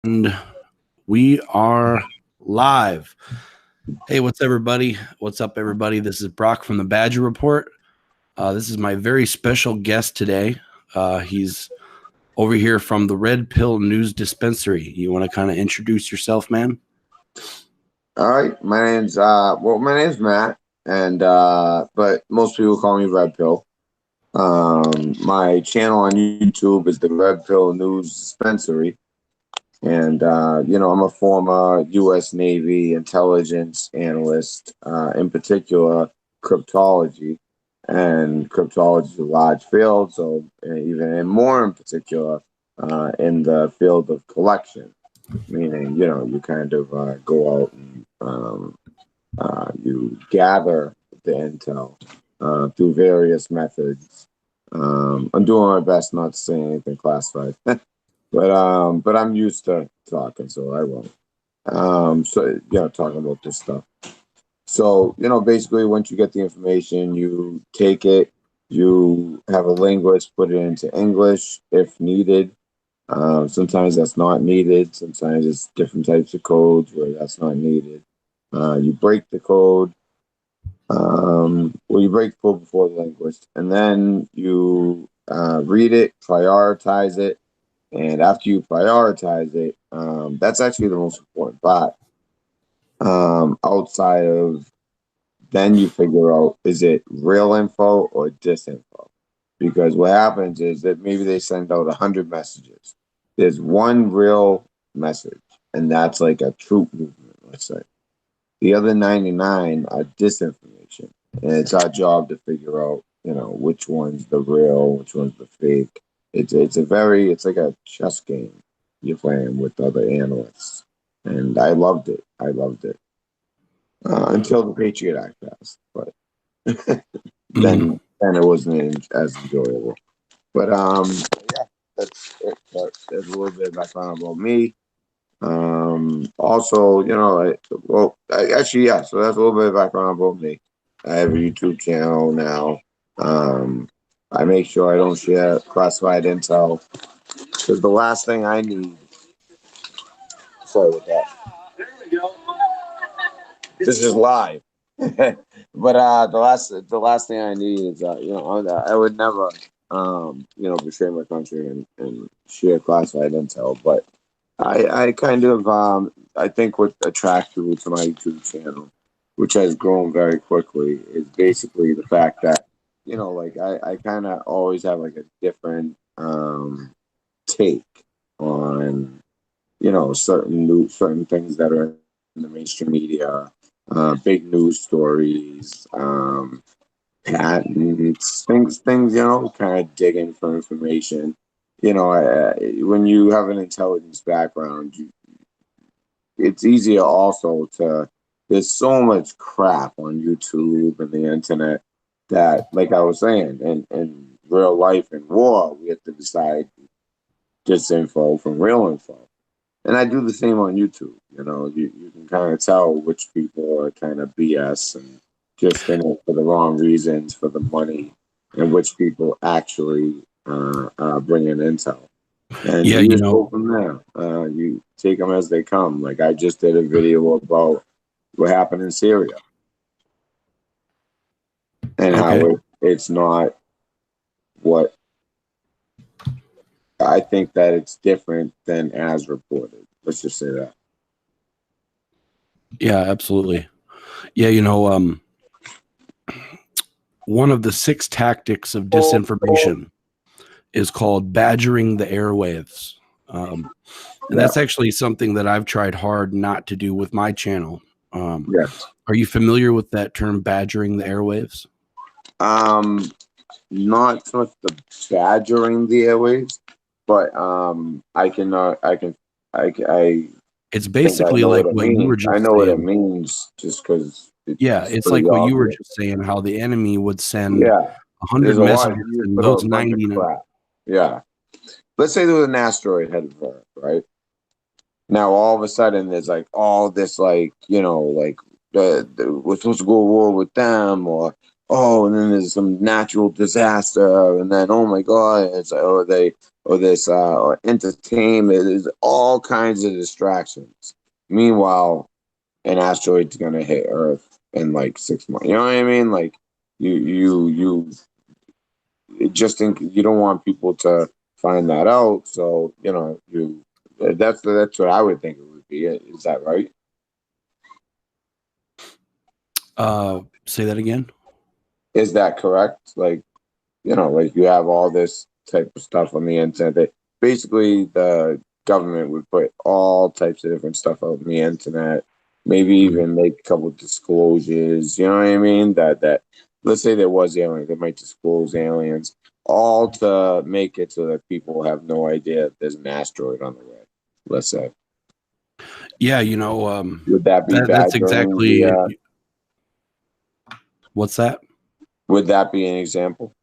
And we are live. Hey, what's everybody? What's up, everybody? This is Brock from the Badger Report. This is my very special guest today. He's over here from the Red Pill News Dispensary. You want to kind of introduce yourself, man? All right, my name's Matt, and but most people call me Red Pill. My channel on YouTube is the Red Pill News Dispensary, and I'm a former U.S. Navy intelligence analyst, in particular cryptology, and cryptology is a large field, so even and more in particular, in the field of collection, meaning you kind of go out and you gather the intel through various methods. I'm doing my best not to say anything classified, but I'm used to talking, so I won't. Talking about this stuff. So basically, once you get the information, you take it. You have a linguist put it into English if needed. Sometimes that's not needed. Sometimes it's different types of codes where that's not needed. You break the code. You break the code before the linguist, and then you read it, prioritize it, and after you prioritize it, that's actually the most important part. Outside of then you figure out, is it real info or disinfo? Because what happens is that maybe they send out 100 messages. There's one real message, and that's like a troop movement, let's say. The other 99 are disinformation, and it's our job to figure out, which one's the real, which one's the fake. It's like a chess game you're playing with other analysts, and I loved it. I loved it until the Patriot Act passed, but then it wasn't as enjoyable. But yeah, that's it. That's a little bit of background about me. Also, actually, yeah. So that's a little bit of background about me. I have a YouTube channel now. I make sure I don't share classified intel because the last thing I need. Sorry with that. This is live. But the last thing I need is I would never betray my country and share classified intel. But I kind of I think what attracted me to my YouTube channel, which has grown very quickly, is basically the fact that like I kind of always have like a different take on certain things that are in the mainstream media, big news stories, patents, things, kind of digging for information. When you have an intelligence background, it's easier also to. There's so much crap on YouTube and the internet that, like I was saying, in real life and war, we have to decide disinfo from real info. And I do the same on YouTube. You can kind of tell which people are kind of BS and just in it for the wrong reasons, for the money, and which people actually bring in intel. And Yeah, you just go from there. You take them as they come. Like I just did a video about what happened in Syria and okay. how it's not what I think that it's different than as reported. Let's just say that. Yeah, absolutely. Yeah, one of the 6 tactics of disinformation is called badgering the airwaves. And that's actually something that I've tried hard not to do with my channel. Yes. Are you familiar with that term, badgering the airwaves? Not so much the badgering the airwaves, but I It's think I basically know like what it what you were means. I just know what it saying. means just because Yeah, it's it's pretty like what you were obvious. just saying, how the enemy would send Yeah, 100 there's a lot. messages You and put out those a bunch of 99. crap. Yeah, let's say there was an asteroid headed for Earth, right? Now all of a sudden there's like all this like like we're supposed to go to war with them or oh, and then there's some natural disaster, and then oh my god, it's or they or this or entertainment. There's all kinds of distractions. Meanwhile, an asteroid's gonna hit Earth in like 6 months. You know what I mean? Like you just think you don't want people to find that out. So that's what I would think it would be. Is that right? Say that again. Is that correct? Like like you have all this type of stuff on the internet. That basically the government would put all types of different stuff out on the internet. Maybe even make a couple of disclosures. You know what I mean? That let's say there was aliens, they might disclose aliens, all to make it so that people have no idea that there's an asteroid on the way. Let's say. Yeah, Would that be that's bad? exactly. What's that? Would that be an example?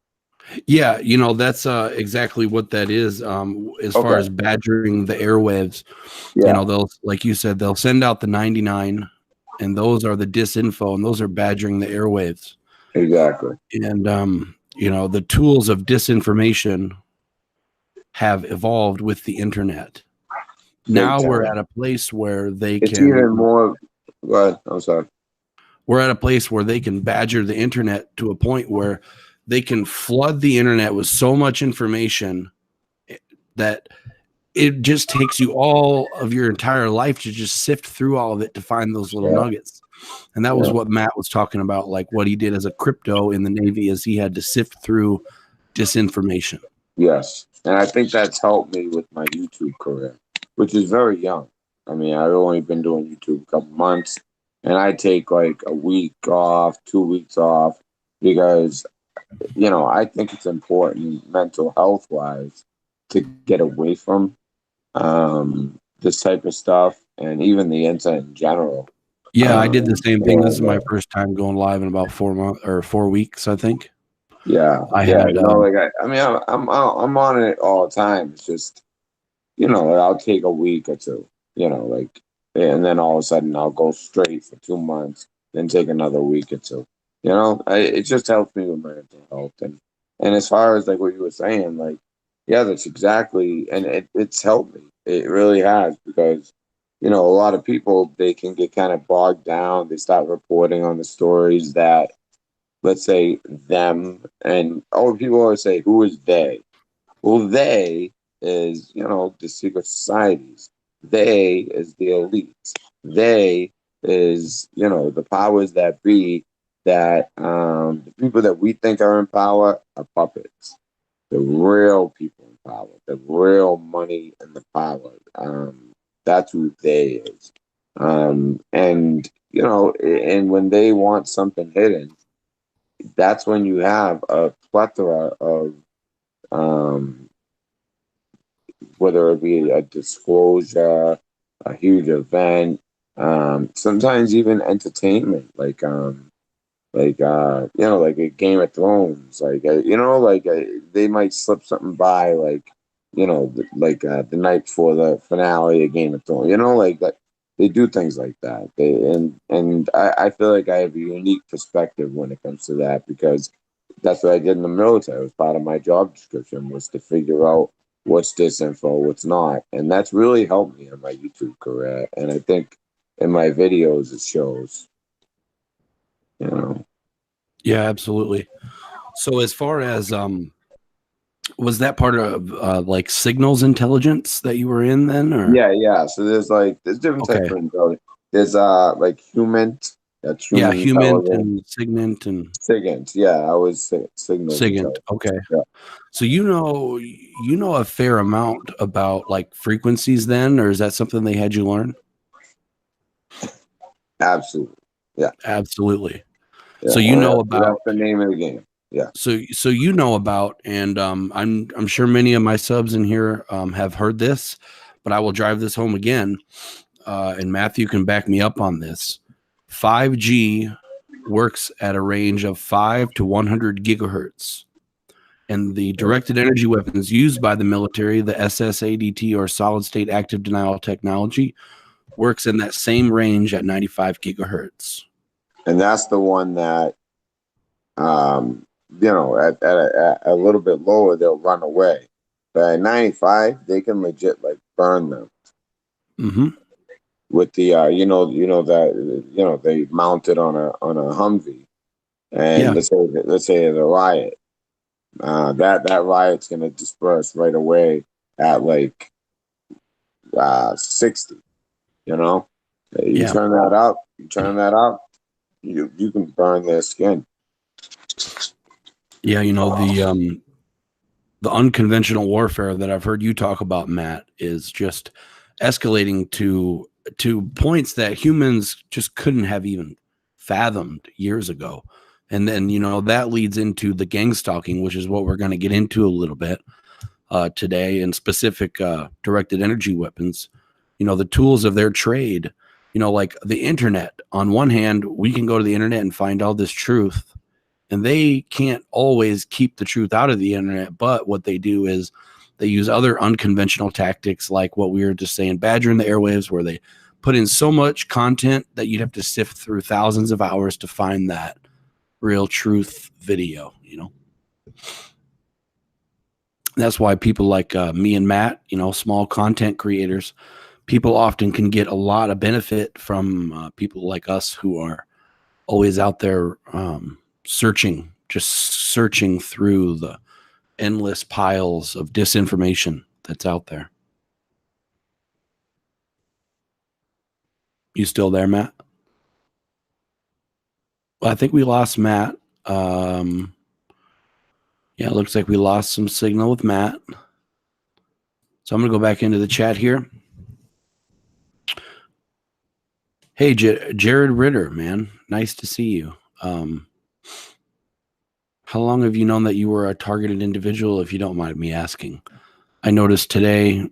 Yeah, that's exactly what that is. As far as badgering the airwaves, they'll, like you said, they'll send out the 99, and those are the disinfo, and those are badgering the airwaves. Exactly. And the tools of disinformation have evolved with the internet. Now we're at a place where it's even more. Go ahead. I'm sorry. We're at a place where they can badger the internet to a point where they can flood the internet with so much information that it just takes you all of your entire life to just sift through all of it to find those little nuggets. And that was what Matt was talking about, like what he did as a crypto in the Navy is he had to sift through disinformation. Yes. And I think that's helped me with my YouTube career, which is very young. I mean, I've only been doing YouTube a couple months, and I take like a week off, 2 weeks off, because I think it's important mental health wise to get away from this type of stuff and even the internet in general. Yeah, I did the same thing. This is my first time going live in about 4 months or 4 weeks, I think. Yeah, I'm on it all the time. It's just I'll take a week or two, and then all of a sudden I'll go straight for 2 months, then take another week or two. It just helps me with my mental health. And as far as like what you were saying, like, yeah, that's exactly, and it's helped me. It really has, because, a lot of people, they can get kind of bogged down. They start reporting on the stories that, let's say, them, and people always say, who is they? Well, they is, the secret societies. They is the elites. They is, the powers that be, that the people that we think are in power are puppets. The real people in power, the real money and the power, that's who they is. And when they want something hidden, that's when you have a plethora of whether it be a disclosure, a huge event, sometimes even entertainment, like a Game of Thrones, they might slip something by, the night before the finale of Game of Thrones, like that. They do things like that. I feel like I have a unique perspective when it comes to that, because that's what I did in the military. It was part of my job description, was to figure out what's disinfo, what's not. And that's really helped me in my YouTube career. And I think in my videos it shows. Yeah, absolutely. So as far as was that part of like signals intelligence that you were in then, or? Yeah. So there's different types of intelligence. There's like human. That's human. Yeah, human and SIGINT and SIGINT. Yeah, I was signal. SIGINT. Okay. Yeah. So you know a fair amount about like frequencies then, or is that something they had you learn? Absolutely. Yeah. Absolutely. Yeah. So about that's the name of the game. Yeah. So you know about, and I'm sure many of my subs in here have heard this, but I will drive this home again. And Matthew can back me up on this. 5G works at a range of 5 to 100 gigahertz. And the directed energy weapons used by the military, the SSADT or solid state active denial technology, works in that same range at 95 gigahertz. And that's the one that at a little bit lower, they'll run away. But at 95, they can legit like burn them Mm-hmm. with the they mount it on a Humvee, and Yeah. let's say there's a riot. That riot's gonna disperse right away at like 60. You know, you Yeah. turn that up, you can burn their skin. Yeah. The unconventional warfare that I've heard you talk about, Matt, is just escalating to points that humans just couldn't have even fathomed years ago. And then, that leads into the gang stalking, which is what we're going to get into a little bit today, and specific directed energy weapons, the tools of their trade, like the internet. On one hand, we can go to the internet and find all this truth, and they can't always keep the truth out of the internet. But what they do is they use other unconventional tactics, like what we were just saying, Badger in the airwaves, where they put in so much content that you'd have to sift through thousands of hours to find that real truth video. That's why people like me and Matt, small content creators, people often can get a lot of benefit from people like us who are always out there searching through the endless piles of disinformation that's out there. You still there, Matt? Well, I think we lost Matt. Yeah, it looks like we lost some signal with Matt. So I'm going to go back into the chat here. Hey, Jared Ritter, man. Nice to see you. How long have you known that you were a targeted individual, if you don't mind me asking? I noticed today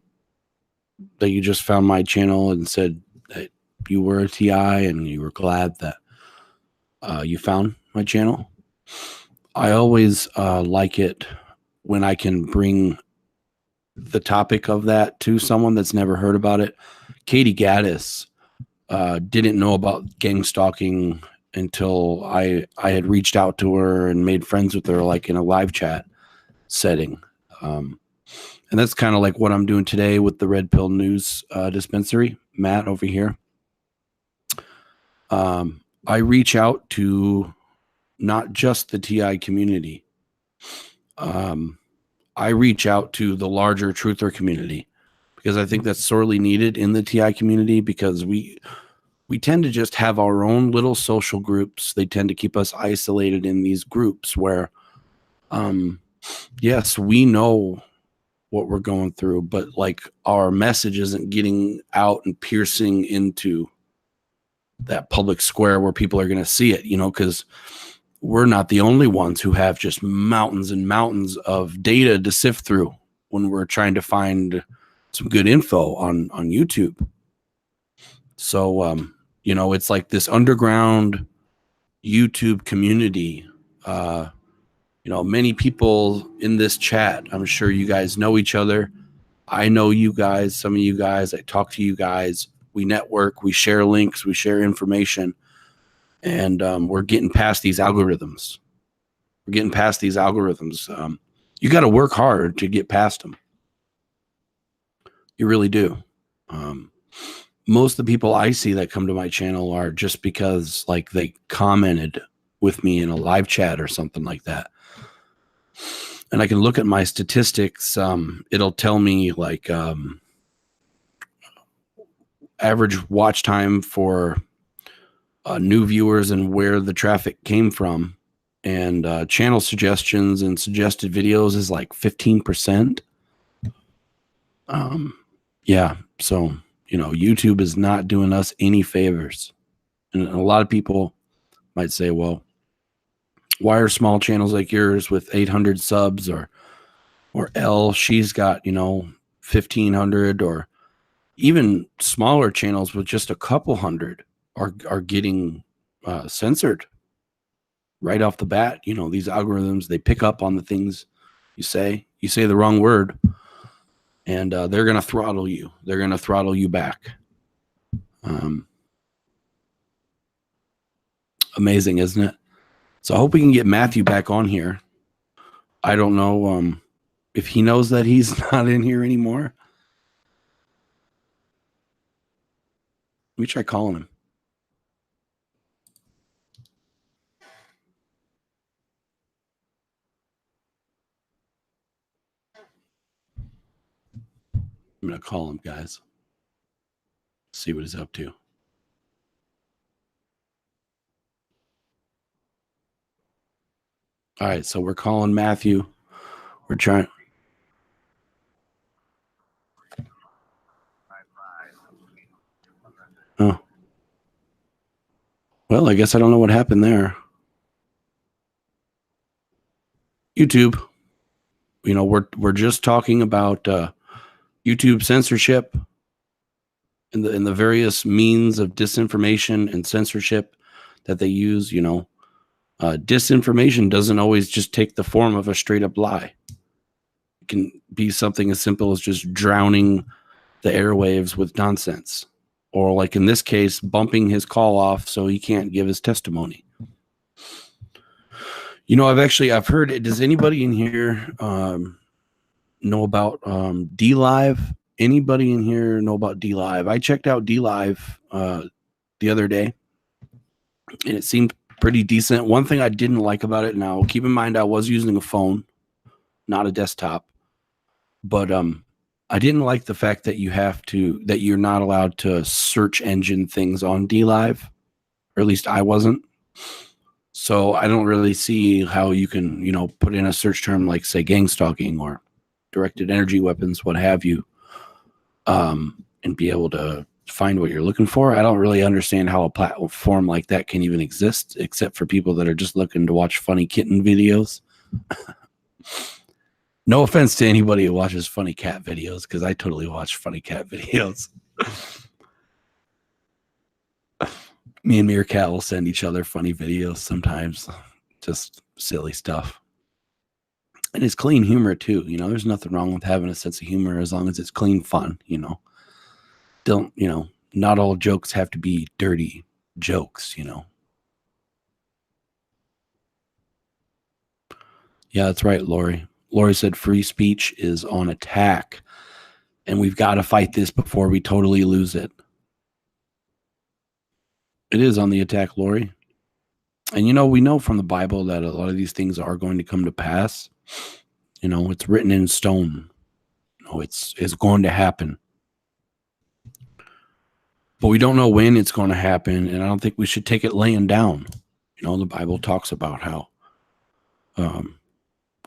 that you just found my channel and said that you were a TI and you were glad that you found my channel. I always like it when I can bring the topic of that to someone that's never heard about it. Katie Gaddis didn't know about gang stalking until I had reached out to her and made friends with her, like in a live chat setting. And that's kind of like what I'm doing today with the Red Pill News Dispensary, Matt over here. I reach out to not just the TI community. I reach out to the larger truther community, because I think that's sorely needed in the TI community, because we tend to just have our own little social groups. They tend to keep us isolated in these groups where, yes, we know what we're going through, but like our message isn't getting out and piercing into that public square where people are going to see it, because we're not the only ones who have just mountains and mountains of data to sift through when we're trying to find some good info on YouTube. So, it's like this underground YouTube community. Many people in this chat, I'm sure you guys know each other. I know you guys, some of you guys, I talk to you guys. We network, we share links, we share information. And we're getting past these algorithms. You got to work hard to get past them. You really do. Most of the people I see that come to my channel are just because like they commented with me in a live chat or something like that. And I can look at my statistics. It'll tell me like average watch time for new viewers and where the traffic came from, and channel suggestions and suggested videos is like 15%. Yeah. So, YouTube is not doing us any favors. And a lot of people might say, well, why are small channels like yours with 800 subs or Elle, she's got, 1,500, or even smaller channels with just a couple hundred are getting censored right off the bat. These algorithms, they pick up on the things you say the wrong word, and they're going to throttle you. They're going to throttle you back. Amazing, isn't it? So I hope we can get Matthew back on here. I don't know if he knows that he's not in here anymore. Let me try calling him. I'm going to call him, guys. See what he's up to. All right, so we're calling Matthew. We're trying. Oh. Well, I guess I don't know what happened there. YouTube. You know, we're just talking about YouTube censorship and the various means of disinformation and censorship that they use. You know, disinformation doesn't always just take the form of a straight up lie. It can be something as simple as just drowning the airwaves with nonsense, or like in this case, bumping his call off so he can't give his testimony. You know, I've heard. Does anybody in here know about DLive? Anybody in here know about DLive? I checked out DLive the other day, and it seemed pretty decent. One thing I didn't like about it, now keep in mind I was using a phone, not a desktop, but I didn't like the fact that you're not allowed to search engine things on DLive, or at least I wasn't. So I don't really see how you can, you know, put in a search term like, say, gang stalking or directed energy weapons, what have you, and be able to find what you're looking for. I don't really understand how a platform like that can even exist, except for people that are just looking to watch funny kitten videos. No offense to anybody who watches funny cat videos, because I totally watch funny cat videos. Me and Meerkat will send each other funny videos sometimes, just silly stuff. And it's clean humor too. You know, there's nothing wrong with having a sense of humor as long as it's clean fun, you know. Not all jokes have to be dirty jokes, you know. Yeah, that's right, Lori. Lori said free speech is on attack, and we've got to fight this before we totally lose it. It is on the attack, Lori. And, you know, we know from the Bible that a lot of these things are going to come to pass. You know, it's written in stone. You know, it's going to happen. But we don't know when it's going to happen, and I don't think we should take it laying down. You know, the Bible talks about how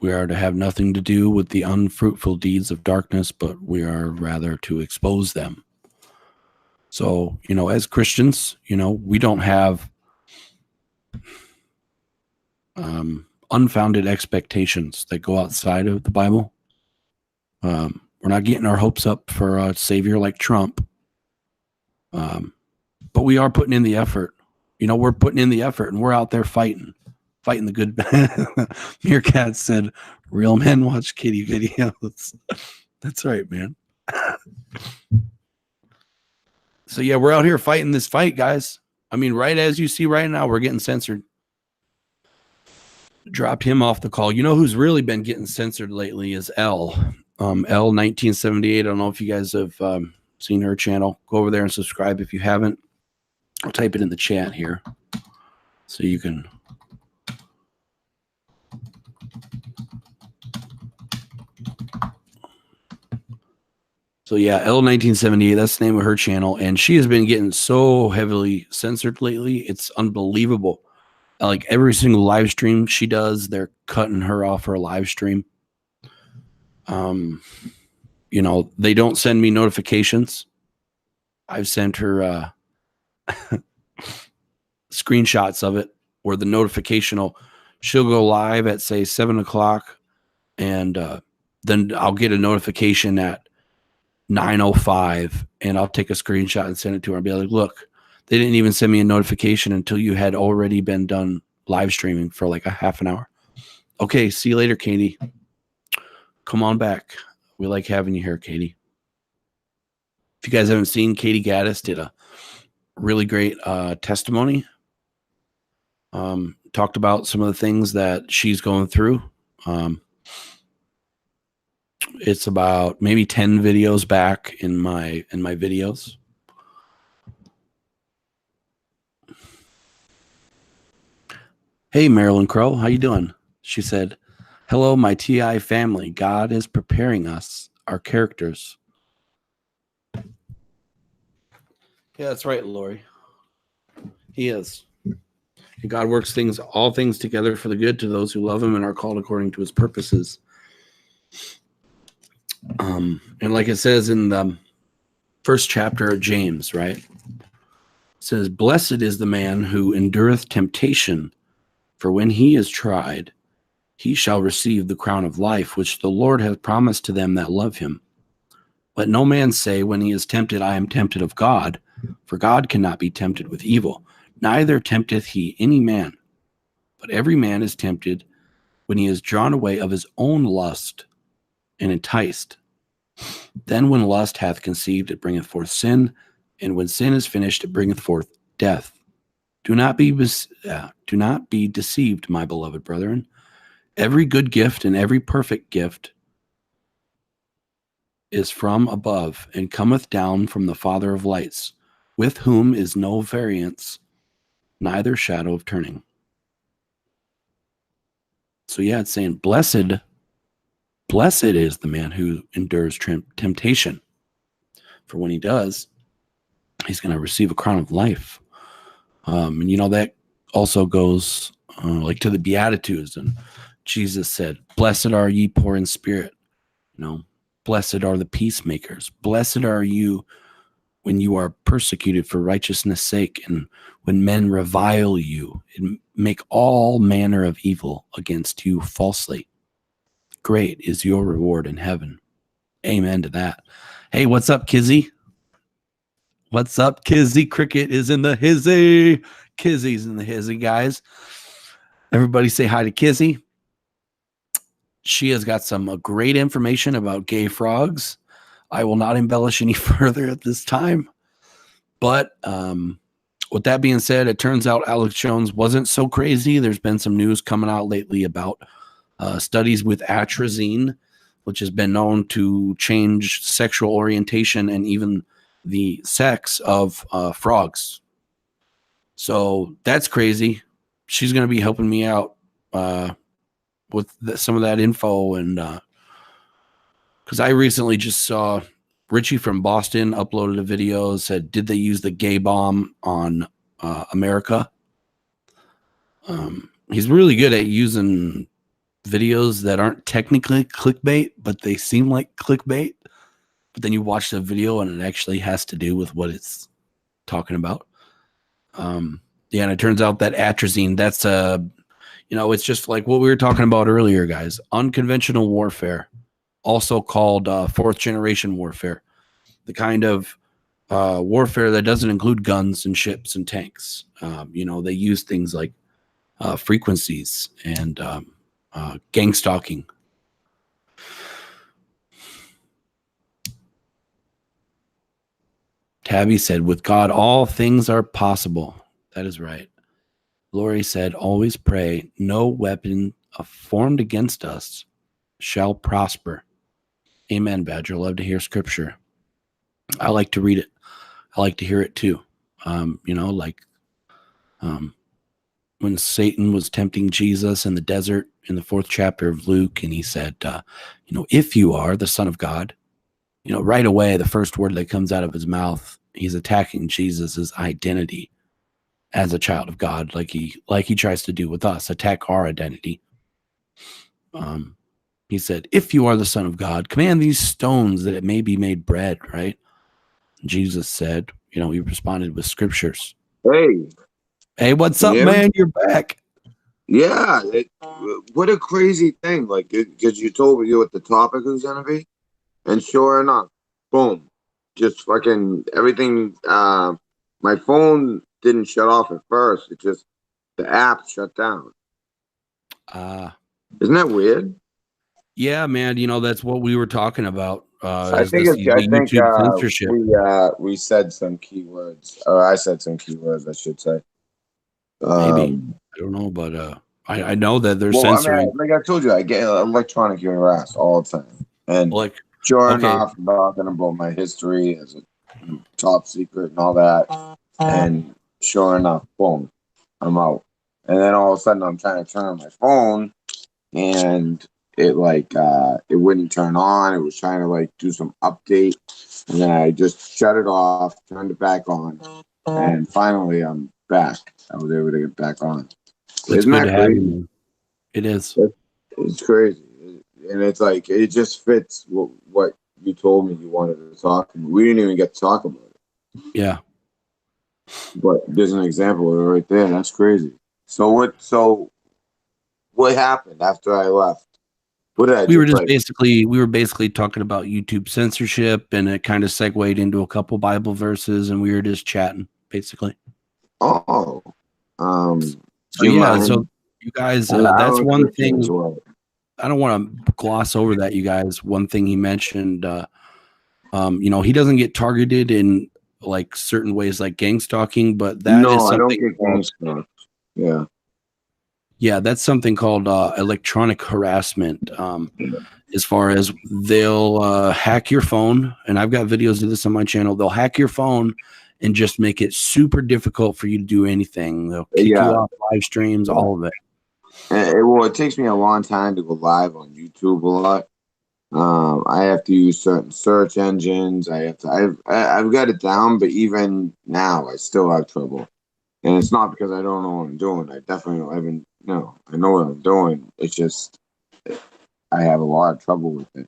we are to have nothing to do with the unfruitful deeds of darkness, but we are rather to expose them. So, you know, as Christians, you know, we don't have unfounded expectations that go outside of the Bible. We're not getting our hopes up for a savior like Trump. But we are putting in the effort. You know, we're putting in the effort, and we're out there fighting the good. Meerkat said, real men watch kitty videos. That's right, man. So yeah, we're out here fighting this fight, guys. I mean, right as you see right now, we're getting censored. Dropped him off the call. You know who's really been getting censored lately is L. L1978. I don't know if you guys have seen her channel. Go over there and subscribe if you haven't. I'll type it in the chat here so you can. So yeah, L1978, that's the name of her channel. And she has been getting so heavily censored lately. It's unbelievable. Like every single live stream she does, they're cutting her off her live stream. You know, they don't send me notifications. I've sent her screenshots of it where the notification she'll go live at say 7:00, and then I'll get a notification at 9:05, and I'll take a screenshot and send it to her and be like, look, they didn't even send me a notification until you had already been done live streaming for like a half an hour. Okay, see you later, Katie. Come on back. We like having you here, Katie. If you guys haven't seen, Katie Gaddis did a really great testimony. talked about some of the things that she's going through. It's about maybe 10 videos back in my videos. Hey, Marilyn Crow, how you doing? She said, hello, my TI family. God is preparing us, our characters. Yeah, that's right, Lori. He is. And God works all things together for the good to those who love him and are called according to his purposes. And like it says in the first chapter of James, right? It says, blessed is the man who endureth temptation, for when he is tried, he shall receive the crown of life, which the Lord hath promised to them that love him. Let no man say when he is tempted, I am tempted of God, for God cannot be tempted with evil, neither tempteth he any man. But every man is tempted when he is drawn away of his own lust and enticed. Then when lust hath conceived, it bringeth forth sin, and when sin is finished, it bringeth forth death. Do not be deceived, my beloved brethren. Every good gift and every perfect gift is from above, and cometh down from the Father of lights, with whom is no variance, neither shadow of turning. So yeah, it's saying, blessed is the man who endures temptation. For when he does, he's going to receive a crown of life. And that also goes like to the Beatitudes. And Jesus said, blessed are ye poor in spirit. Blessed are the peacemakers. Blessed are you when you are persecuted for righteousness' sake, and when men revile you and make all manner of evil against you falsely. Great is your reward in heaven. Amen to that. Hey, what's up, Kizzy? What's up, Kizzy? Cricket is in the hizzy. Kizzy's in the hizzy, guys. Everybody say hi to Kizzy. She has got some great information about gay frogs. I will not embellish any further at this time. But with that being said, it turns out Alex Jones wasn't so crazy. There's been some news coming out lately about studies with atrazine, which has been known to change sexual orientation and even the sex of frogs. So that's crazy. She's going to be helping me out with some of that info. And because I recently just saw Richie from Boston uploaded a video, said, did they use the gay bomb on America? He's really good at using videos that aren't technically clickbait, but they seem like clickbait. But then you watch the video and it actually has to do with what it's talking about. Yeah, and it turns out that atrazine, that's it's just like what we were talking about earlier, guys. Unconventional warfare, also called fourth generation warfare. The kind of warfare that doesn't include guns and ships and tanks. They use things like frequencies and gang stalking. Tabby said, with God, all things are possible. That is right. Lori said, always pray. No weapon formed against us shall prosper. Amen, Badger. Love to hear scripture. I like to read it. I like to hear it too. When Satan was tempting Jesus in the desert in the 4th chapter of Luke, and he said, if you are the Son of God, right away, the first word that comes out of his mouth, he's attacking Jesus's identity as a child of God, like he tries to do with us, attack our identity. He said, if you are the Son of God, command these stones that it may be made bread, right? Jesus said, he responded with scriptures. Hey, what's up, man? You're back. Yeah. What a crazy thing. Like, because you told me what the topic was going to be. And sure enough, boom. Just fucking everything. My phone didn't shut off at first. It just, the app shut down. Isn't that weird? Yeah, man. That's what we were talking about. I think censorship. We said some keywords, or I said some keywords, I should say. Maybe. I don't know, but I know that they're Well, I censoring. mean, like I told you, I get electronic harassed all the time. And Like, sure okay, enough, I'm talking about my history as a top secret and all that. And sure enough, boom, I'm out. And then all of a sudden, I'm trying to turn on my phone, and it wouldn't turn on. It was trying to like do some update, and then I just shut it off, turned it back on, and finally, I'm back. I was able to get back on. it's Isn't good that to have you, crazy? man. It is. It's crazy, and it's like it just fits what you told me you wanted to talk about. We didn't even get to talk about it, Yeah. but there's an example of it right there. That's crazy. So what? So what happened after I left? What did I We were just just like? basically talking about YouTube censorship, and it kind of segued into a couple Bible verses, and we were just chatting, basically. Oh, do So you yeah, so mind? you guys, I that's was one listening thing. to it. I don't want to gloss over that, you guys. One thing he mentioned, he doesn't get targeted in like certain ways, like gang stalking, but that is No, I don't something get called, gangster. Yeah. yeah, that's something called electronic harassment. As far as they'll hack your phone, and I've got videos of this on my channel. They'll hack your phone and just make it super difficult for you to do anything. They'll kick you Yeah. off live streams, all of it. Well, it takes me a long time to go live on YouTube a lot. I have to use certain search engines. I've got it down, but even now I still have trouble. And it's not because I don't know what I'm doing. I definitely don't even no. I know what I'm doing. It's just I have a lot of trouble with it.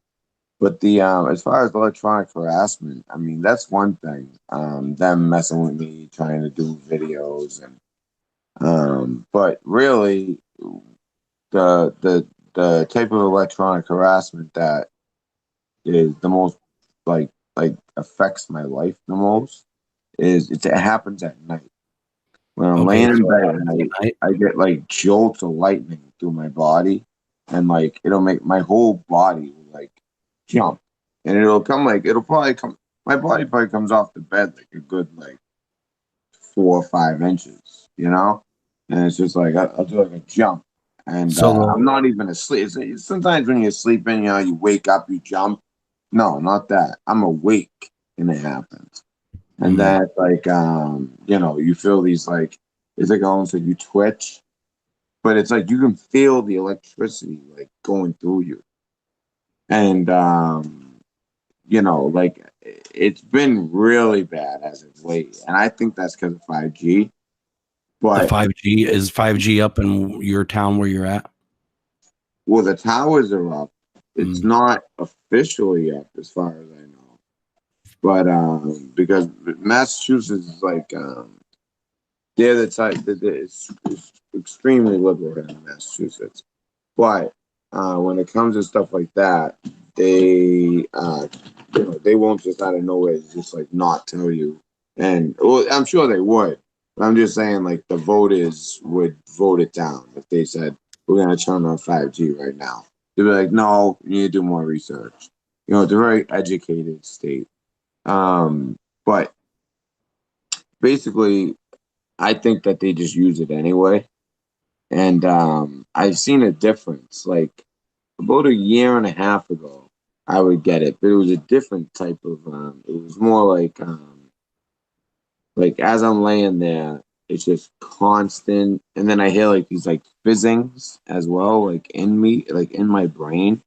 But the as far as electronic harassment, I mean that's one thing. Them messing with me, trying to do videos, and but really the type of electronic harassment that is the most like affects my life the most is it happens at night. When I'm Okay, laying in so it bed at happens night, at night. I get like jolts of lightning through my body, and like it'll make my whole body like jump, and it'll probably come. My body probably comes off the bed like a good like 4 or 5 inches, and it's just like I'll do like a jump, and I'm So not even asleep. Sometimes when you're sleeping, you wake up, you jump. No, not that. I'm awake, and it happens. And mm, that like you feel these like it's like almost like you twitch, but it's like you can feel the electricity like going through you. And like it's been really bad as of late. And I think that's because of 5G. the But 5G is 5G up in your town where you're at? well, the towers are up. It's Mm, not officially up as far as I know. But because Massachusetts is like they're the type that it's extremely liberal here in Massachusetts. But when it comes to stuff like that, they won't just out of nowhere just like not tell you. And well, I'm sure they would. But I'm just saying, like the voters would vote it down if they said we're going to turn on 5G right now. They'd be like, no, you need to do more research. It's a very educated state. But basically, I think that they just use it anyway. And I've seen a difference. Like about a year and a half ago, I would get it, but it was a different type of. It was more like as I'm laying there, it's just constant, and then I hear like these like fizzings as well, like in me, like in my brain,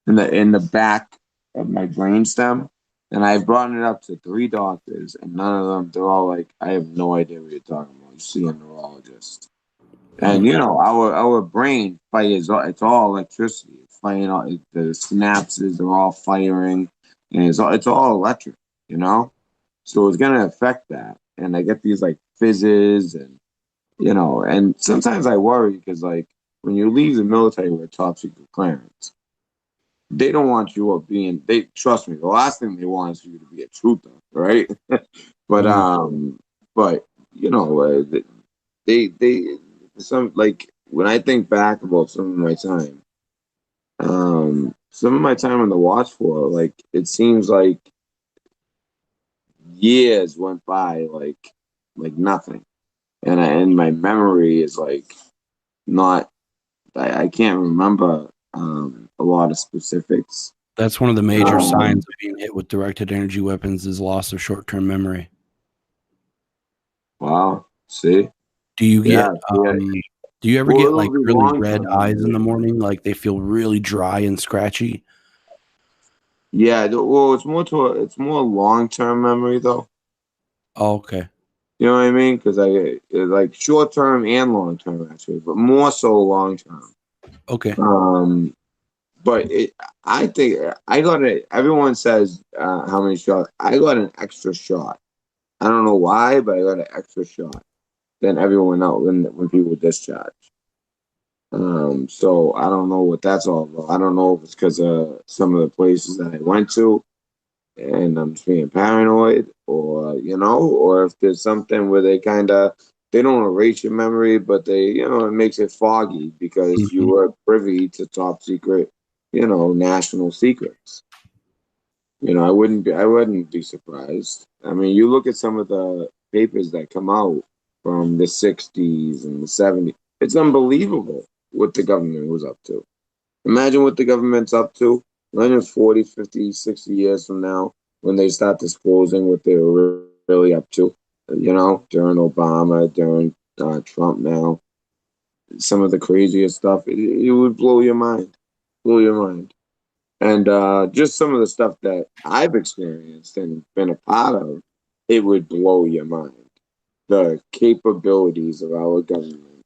in the back of my brain stem. And I've brought it up to 3 doctors, and none of them. They're all like, "I have no idea what you're talking about. You see a neurologist." And mm. our brain fires. It's all electricity. It's firing. The synapses are all firing, and it's all electric. You know, so it's gonna affect that. And I get these like fizzes, and sometimes I worry because like when you leave the military with top secret clearance, they don't want you up being. They trust me. The last thing they want is for you to be a truther, right? but Mm. um, but they some like when I think back about some of my time on the watch floor, like it seems like years went by like nothing. and my memory is like not. I can't remember a lot of specifics. That's one of the major Um, signs of being hit with directed energy weapons is loss of short-term memory. Wow. See. Do you Yeah. get Yeah. do you ever Well, get it'll like be really long red term. eyes in the morning? Like they feel really dry and scratchy? Yeah. Well, it's more long term memory though. Oh, okay. You know what I mean? Because like short term and long term actually, but more so long term. Okay. Um, but I think I got it. Everyone says how many shots. I got an extra shot. I don't know why, but I got an extra shot than everyone else when people discharge. So I don't know what that's all about. I don't know if it's because of some of the places that I went to and I'm just being paranoid, or or if there's something where they don't erase your memory, but it makes it foggy because you Mhm. were privy to top secret, national secrets. I wouldn't be surprised. I mean, you look at some of the papers that come out from the '60s and the '70s. It's unbelievable what the government was up to. Imagine what the government's up to. Imagine 40, 50, 60 years from now when they start disclosing what they were really up to. During Obama, during Trump now, some of the craziest stuff. It would blow your mind. Blow your mind. And just some of the stuff that I've experienced and been a part of, it would blow your mind. The capabilities of our government,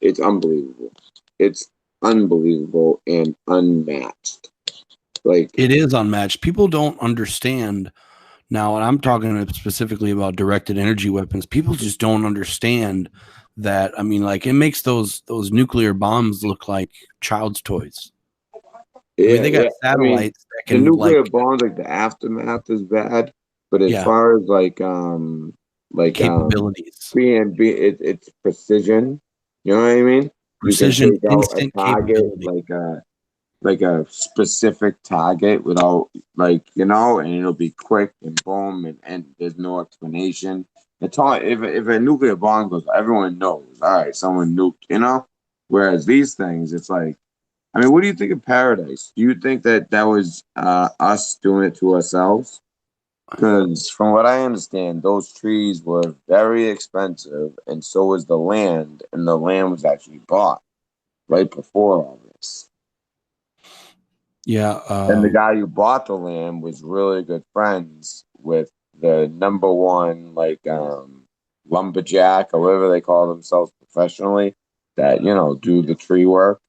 it's unbelievable. It's unbelievable and unmatched. Like, It is unmatched. People don't understand now, and I'm talking specifically about directed energy weapons. People just don't understand that. I mean, like it makes those nuclear bombs look like child's toys. I mean, yeah, they got yeah. I mean, satellites that the can nuclear like, bombs, like the aftermath is bad, but as yeah, far as like capabilities, it's precision. You know what I mean? You can precision, take out a instant target capability. like a specific target without and it'll be quick and boom and there's no explanation. It's all if a nuclear bomb goes, everyone knows. All right, someone nuked. Whereas these things, it's like, I mean, what do you think of Paradise? Do you think that was us doing it to ourselves? Because from what I understand, those trees were very expensive, and so was the land, and the land was actually bought right before all this. Yeah, And the guy who bought the land was really good friends with the number one, like, lumberjack or whatever they call themselves professionally, that do the tree work.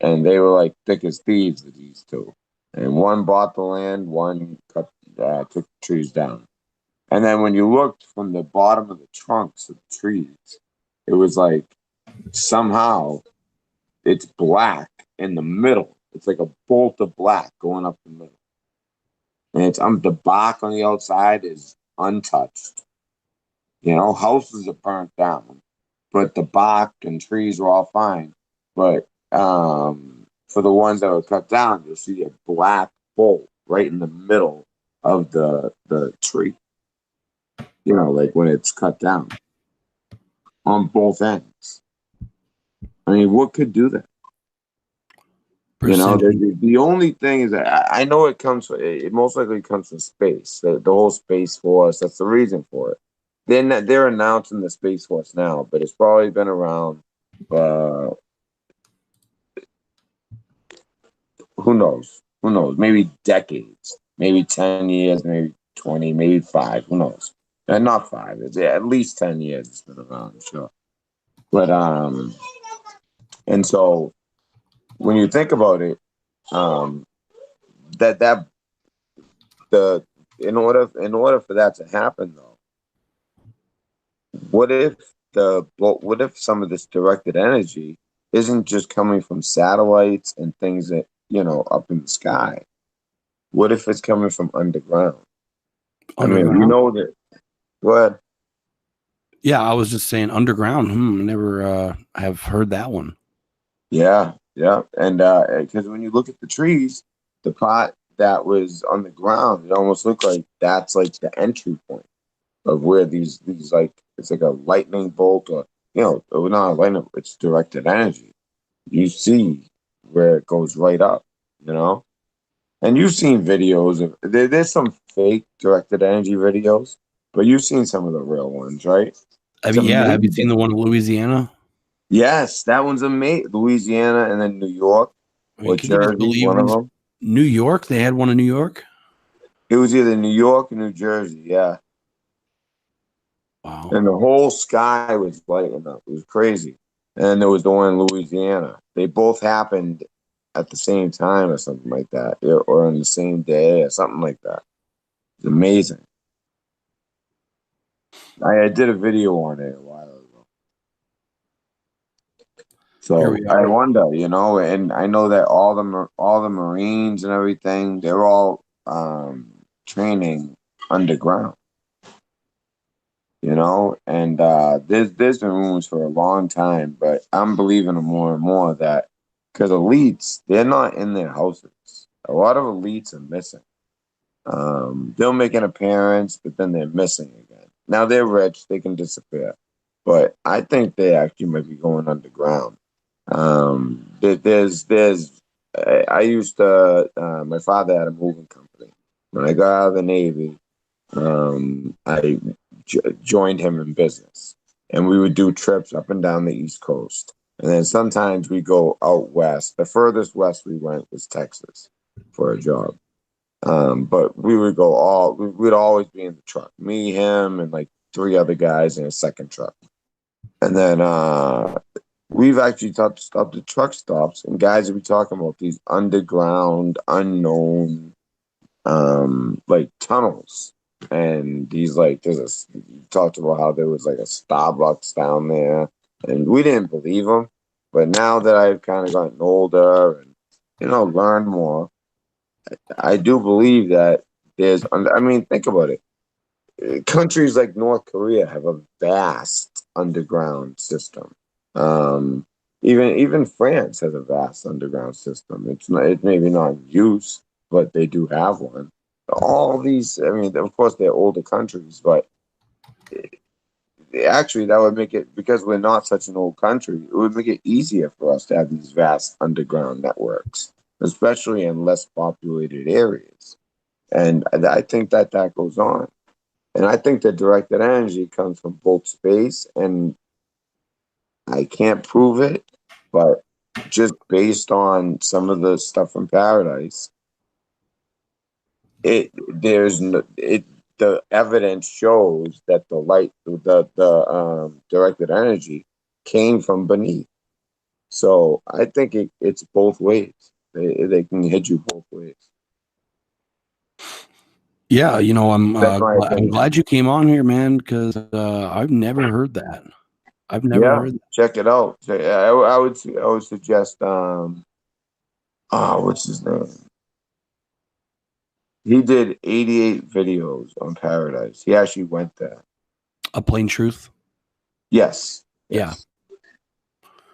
And they were like thick as thieves with these two. And one bought the land, one took the trees down. And then when you looked from the bottom of the trunks of the trees, it was like somehow it's black in the middle. It's like a bolt of black going up the middle. And it's the bark on the outside is untouched. Houses are burnt down, but the bark and trees are all fine. But for the ones that were cut down, you'll see a black bolt right in the middle of the tree. Like when it's cut down on both ends. I mean, what could do that? precision. The only thing is that I know it most likely comes from space. The whole Space Force, that's the reason for it. They're announcing the Space Force now, but it's probably been around. Uh, who knows? Who knows? Maybe decades, maybe 10 years, maybe 20, maybe five. Who knows? And not five. It's at least 10 years. It's been around, sure. But and so when you think about it, um, that the in order for that to happen though, what if what if some of this directed energy isn't just coming from satellites and things that up in the sky? What if it's coming from underground? I mean, we Underground. know that. Go ahead. Yeah, I was just saying underground. Never have heard that one. Yeah, yeah, and because when you look at the trees, the pot that was on the ground, it almost looked like that's like the entry point of where these like it's like a lightning bolt, or not a lightning. It's directed energy. You see where it goes right up. And you've seen videos of there's some fake directed energy videos, but you've seen some of the real ones, right? Have you seen the one in Louisiana? Yes, that one's amazing. Louisiana and then New York or Can you just Jersey, believe one of them. New York? They had one in New York? It was either New York or New Jersey, yeah. Wow. And the whole sky was lighting up. It was crazy. And there was the one in Louisiana. They both happened at the same time or something like that, or on the same day or something like that. It's amazing. I did a video on it a while ago. So I wonder, and I know that all the Marines and everything, they're all training underground. And there's been rumors for a long time, but I'm believing more and more that because elites, they're not in their houses. A lot of elites are missing. They'll make an appearance, but then they're missing again. Now they're rich, they can disappear, but I think they actually might be going underground. I used to, my father had a moving company. When I got out of the Navy, I joined him in business, and we would do trips up and down the East Coast. And then sometimes we go out west. The furthest west we went was Texas for a job. But we would we'd always be in the truck, me, him, and like 3 other guys in a second truck. And then we've actually stopped at truck stops, and guys will be talking about these underground, unknown, like tunnels. And he's like, you talked about how there was like a Starbucks down there, and we didn't believe him. But now that I've kind of gotten older and, learned more, I do believe that think about it. Countries like North Korea have a vast underground system. Even France has a vast underground system. It's maybe not in use, but they do have one. All these, of course, they're older countries, but actually that would make it, because we're not such an old country, it would make it easier for us to have these vast underground networks, especially in less populated areas. And I think that goes on. And I think that directed energy comes from both space, and I can't prove it, but just based on some of the stuff from Paradise, the evidence shows that the light, the directed energy came from beneath. So I think it's both ways. They can hit you both ways. Yeah, I'm glad you came on here, man, because I've never heard that. I've never heard that. Check it out. I would suggest what's his name? He did 88 videos on Paradise. He actually went there. A Plain Truth? Yes. Yeah.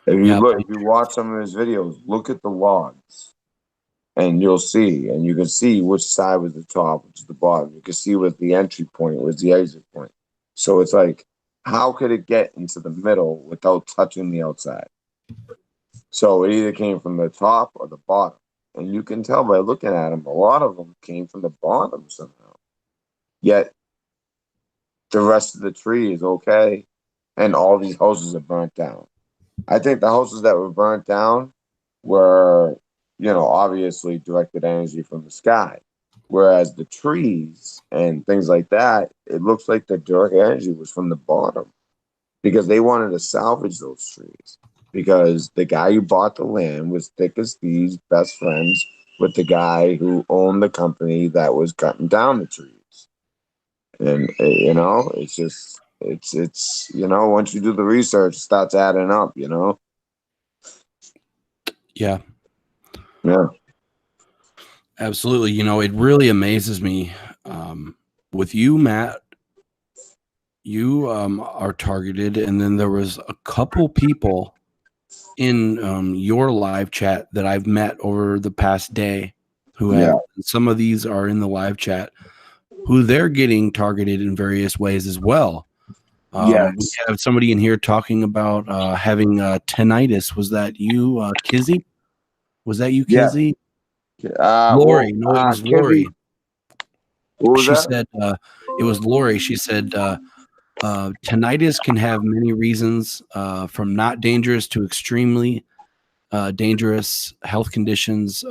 If you watch some of his videos, look at the logs, and you'll see, and you can see which side was the top, which is the bottom. You can see what the entry point was, the exit point. So it's like, how could it get into the middle without touching the outside? So it either came from the top or the bottom. And you can tell by looking at them, a lot of them came from the bottom somehow. Yet the rest of the tree is okay, and all these houses are burnt down. I think the houses that were burnt down were, obviously directed energy from the sky. Whereas the trees and things like that, it looks like the direct energy was from the bottom, because they wanted to salvage those trees. Because the guy who bought the land was thick as thieves, best friends with the guy who owned the company that was cutting down the trees. And, it's just, it's once you do the research, it starts adding up, Yeah. Yeah. Absolutely. It really amazes me. With you, Matt, you are targeted, and then there was a couple people in your live chat that I've met over the past day who have, some of these are in the live chat, who they're getting targeted in various ways as well. We Yes. have somebody in here talking about having tinnitus. Was that you, Kizzy? Was that you, Yeah. Kizzy? Well, Lori. No, it was Kizzy, Lori. what was She that? said it was Lori. She said tinnitus can have many reasons, from not dangerous to extremely dangerous health conditions.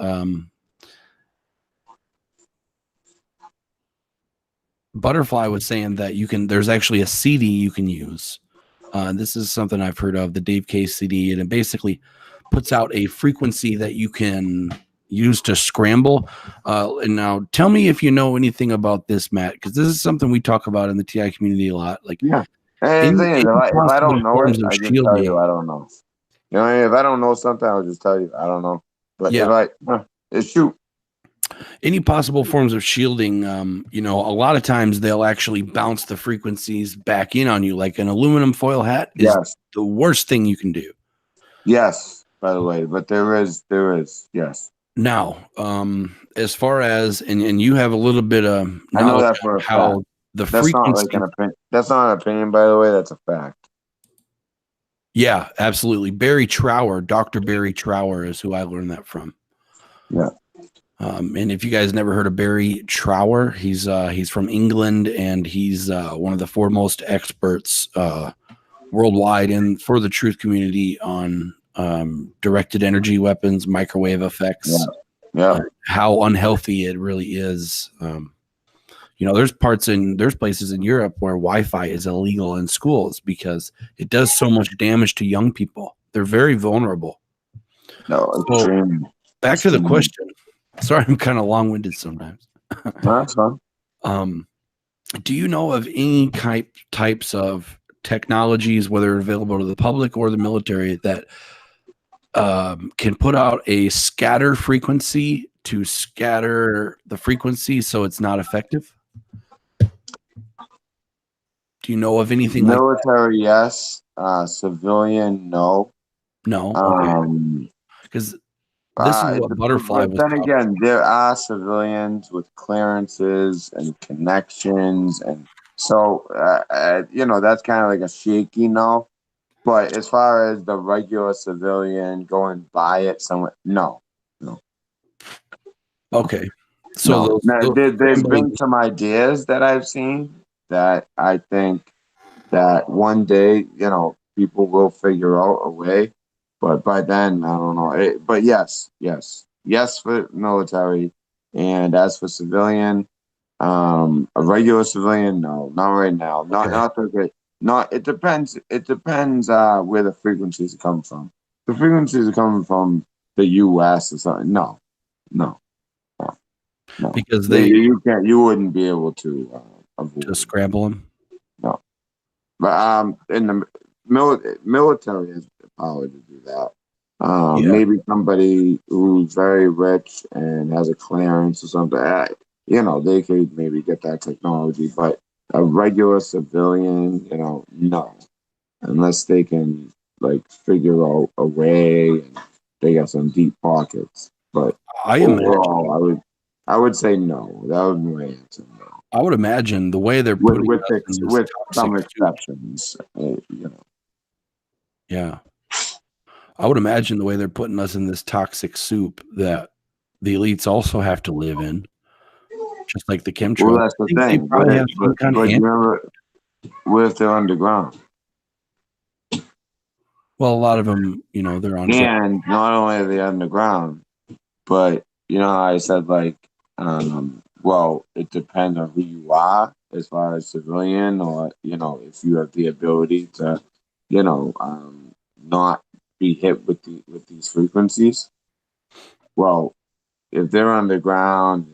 Butterfly was saying that there's actually a CD you can use. This is something I've heard of, the Dave Case CD, and it basically puts out a frequency that you can use to scramble. And now tell me if you know anything about this, Matt, because this is something we talk about in the TI community a lot. Like Yeah. And the any, thing is, any if I possible don't know it, forms of I just tell you shielding. I don't know. You know, what I mean? If I don't know something, I'll just tell you I don't know. But Yeah. if shoot. Any possible forms of shielding, a lot of times they'll actually bounce the frequencies back in on you. Like an aluminum foil hat is Yes. the worst thing you can do. Yes, by the way, but there is, yes. Now, as far as and you have a little bit of I know knowledge that on for a fact. how the That's not like frequency. an opinion. That's not an opinion, by the way. That's a fact. Yeah, absolutely. Barry Trower, Dr. Barry Trower is who I learned that from. Yeah. And if you guys never heard of Barry Trower, he's from England, and he's one of the foremost experts worldwide and for the truth community on directed energy weapons, microwave effects, Yeah. how unhealthy it really is. There's places in Europe where Wi-Fi is illegal in schools because it does so much damage to young people. They're very vulnerable. No, So extreme. back to the question. Sorry, I'm kind of long-winded sometimes. No, that's fine. Do you know of any types of technologies, whether available to the public or the military, that can put out a scatter frequency to scatter the frequency so it's not effective? Do you know of anything like that? Military, yes. Civilian, no. No? Okay. Because this is what Butterfly But was then talking. again, there are civilians with clearances and connections, and so that's kind of like a shaky no. But as far as the regular civilian going by it somewhere, no. Okay. So those There's scrambling. been some ideas that I've seen that I think that one day, people will figure out a way. But by then, I don't know. But yes for military, and as for civilian, a regular civilian, no, not right now. Okay. Not the great. Not. It depends. It depends where the frequencies come from. The frequencies are coming from the U.S. or something. No. Because You can't. You wouldn't be able to avoid. to scramble them. No. But in the military has the power to do that. Yeah. Maybe somebody who's very rich and has a clearance or something. They could maybe get that technology, but a regular civilian, no, unless they can figure out a way and they got some deep pockets. But overall, I would say no. That would be my answer. No. I would imagine the way they're putting With us in this some toxic soup. exceptions, Yeah. I would imagine the way they're putting us in this toxic soup that the elites also have to live in, just like the chemtrails. Well, that's the thing. Probably have some kind of remember, what if they're underground? Well, a lot of them, they're on. And not only are they underground, but I said well, it depends on who you are as far as civilian, or if you have the ability to, not be hit with these frequencies. Well, if they're underground,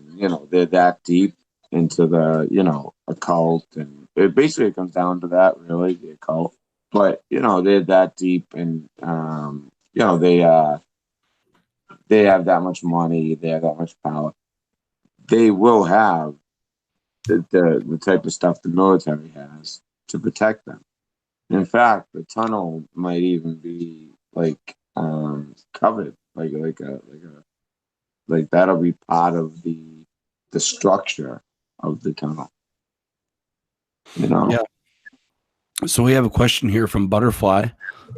they're that deep into the occult, and it basically comes down to that, really, the occult. But they're that deep, and they have that much money, they have that much power. They will have the type of stuff the military has to protect them. In fact, the tunnel might even be covered, like that'll be part of the structure of the tunnel. Yeah. So we have a question here from Butterfly.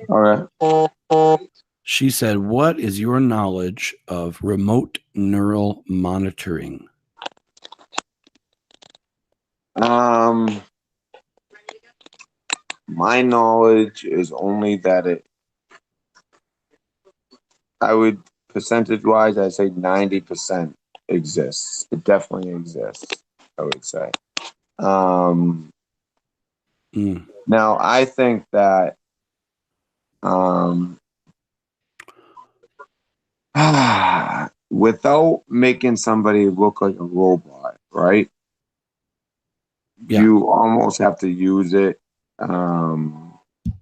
All right. She said, "What is your knowledge of remote neural monitoring?" My knowledge is only that I would percentage wise, I'd say 90% exists. It definitely exists, I would say. Um, Mm. Now, I think that without making somebody look like a robot, right? Yeah. You almost have to use it in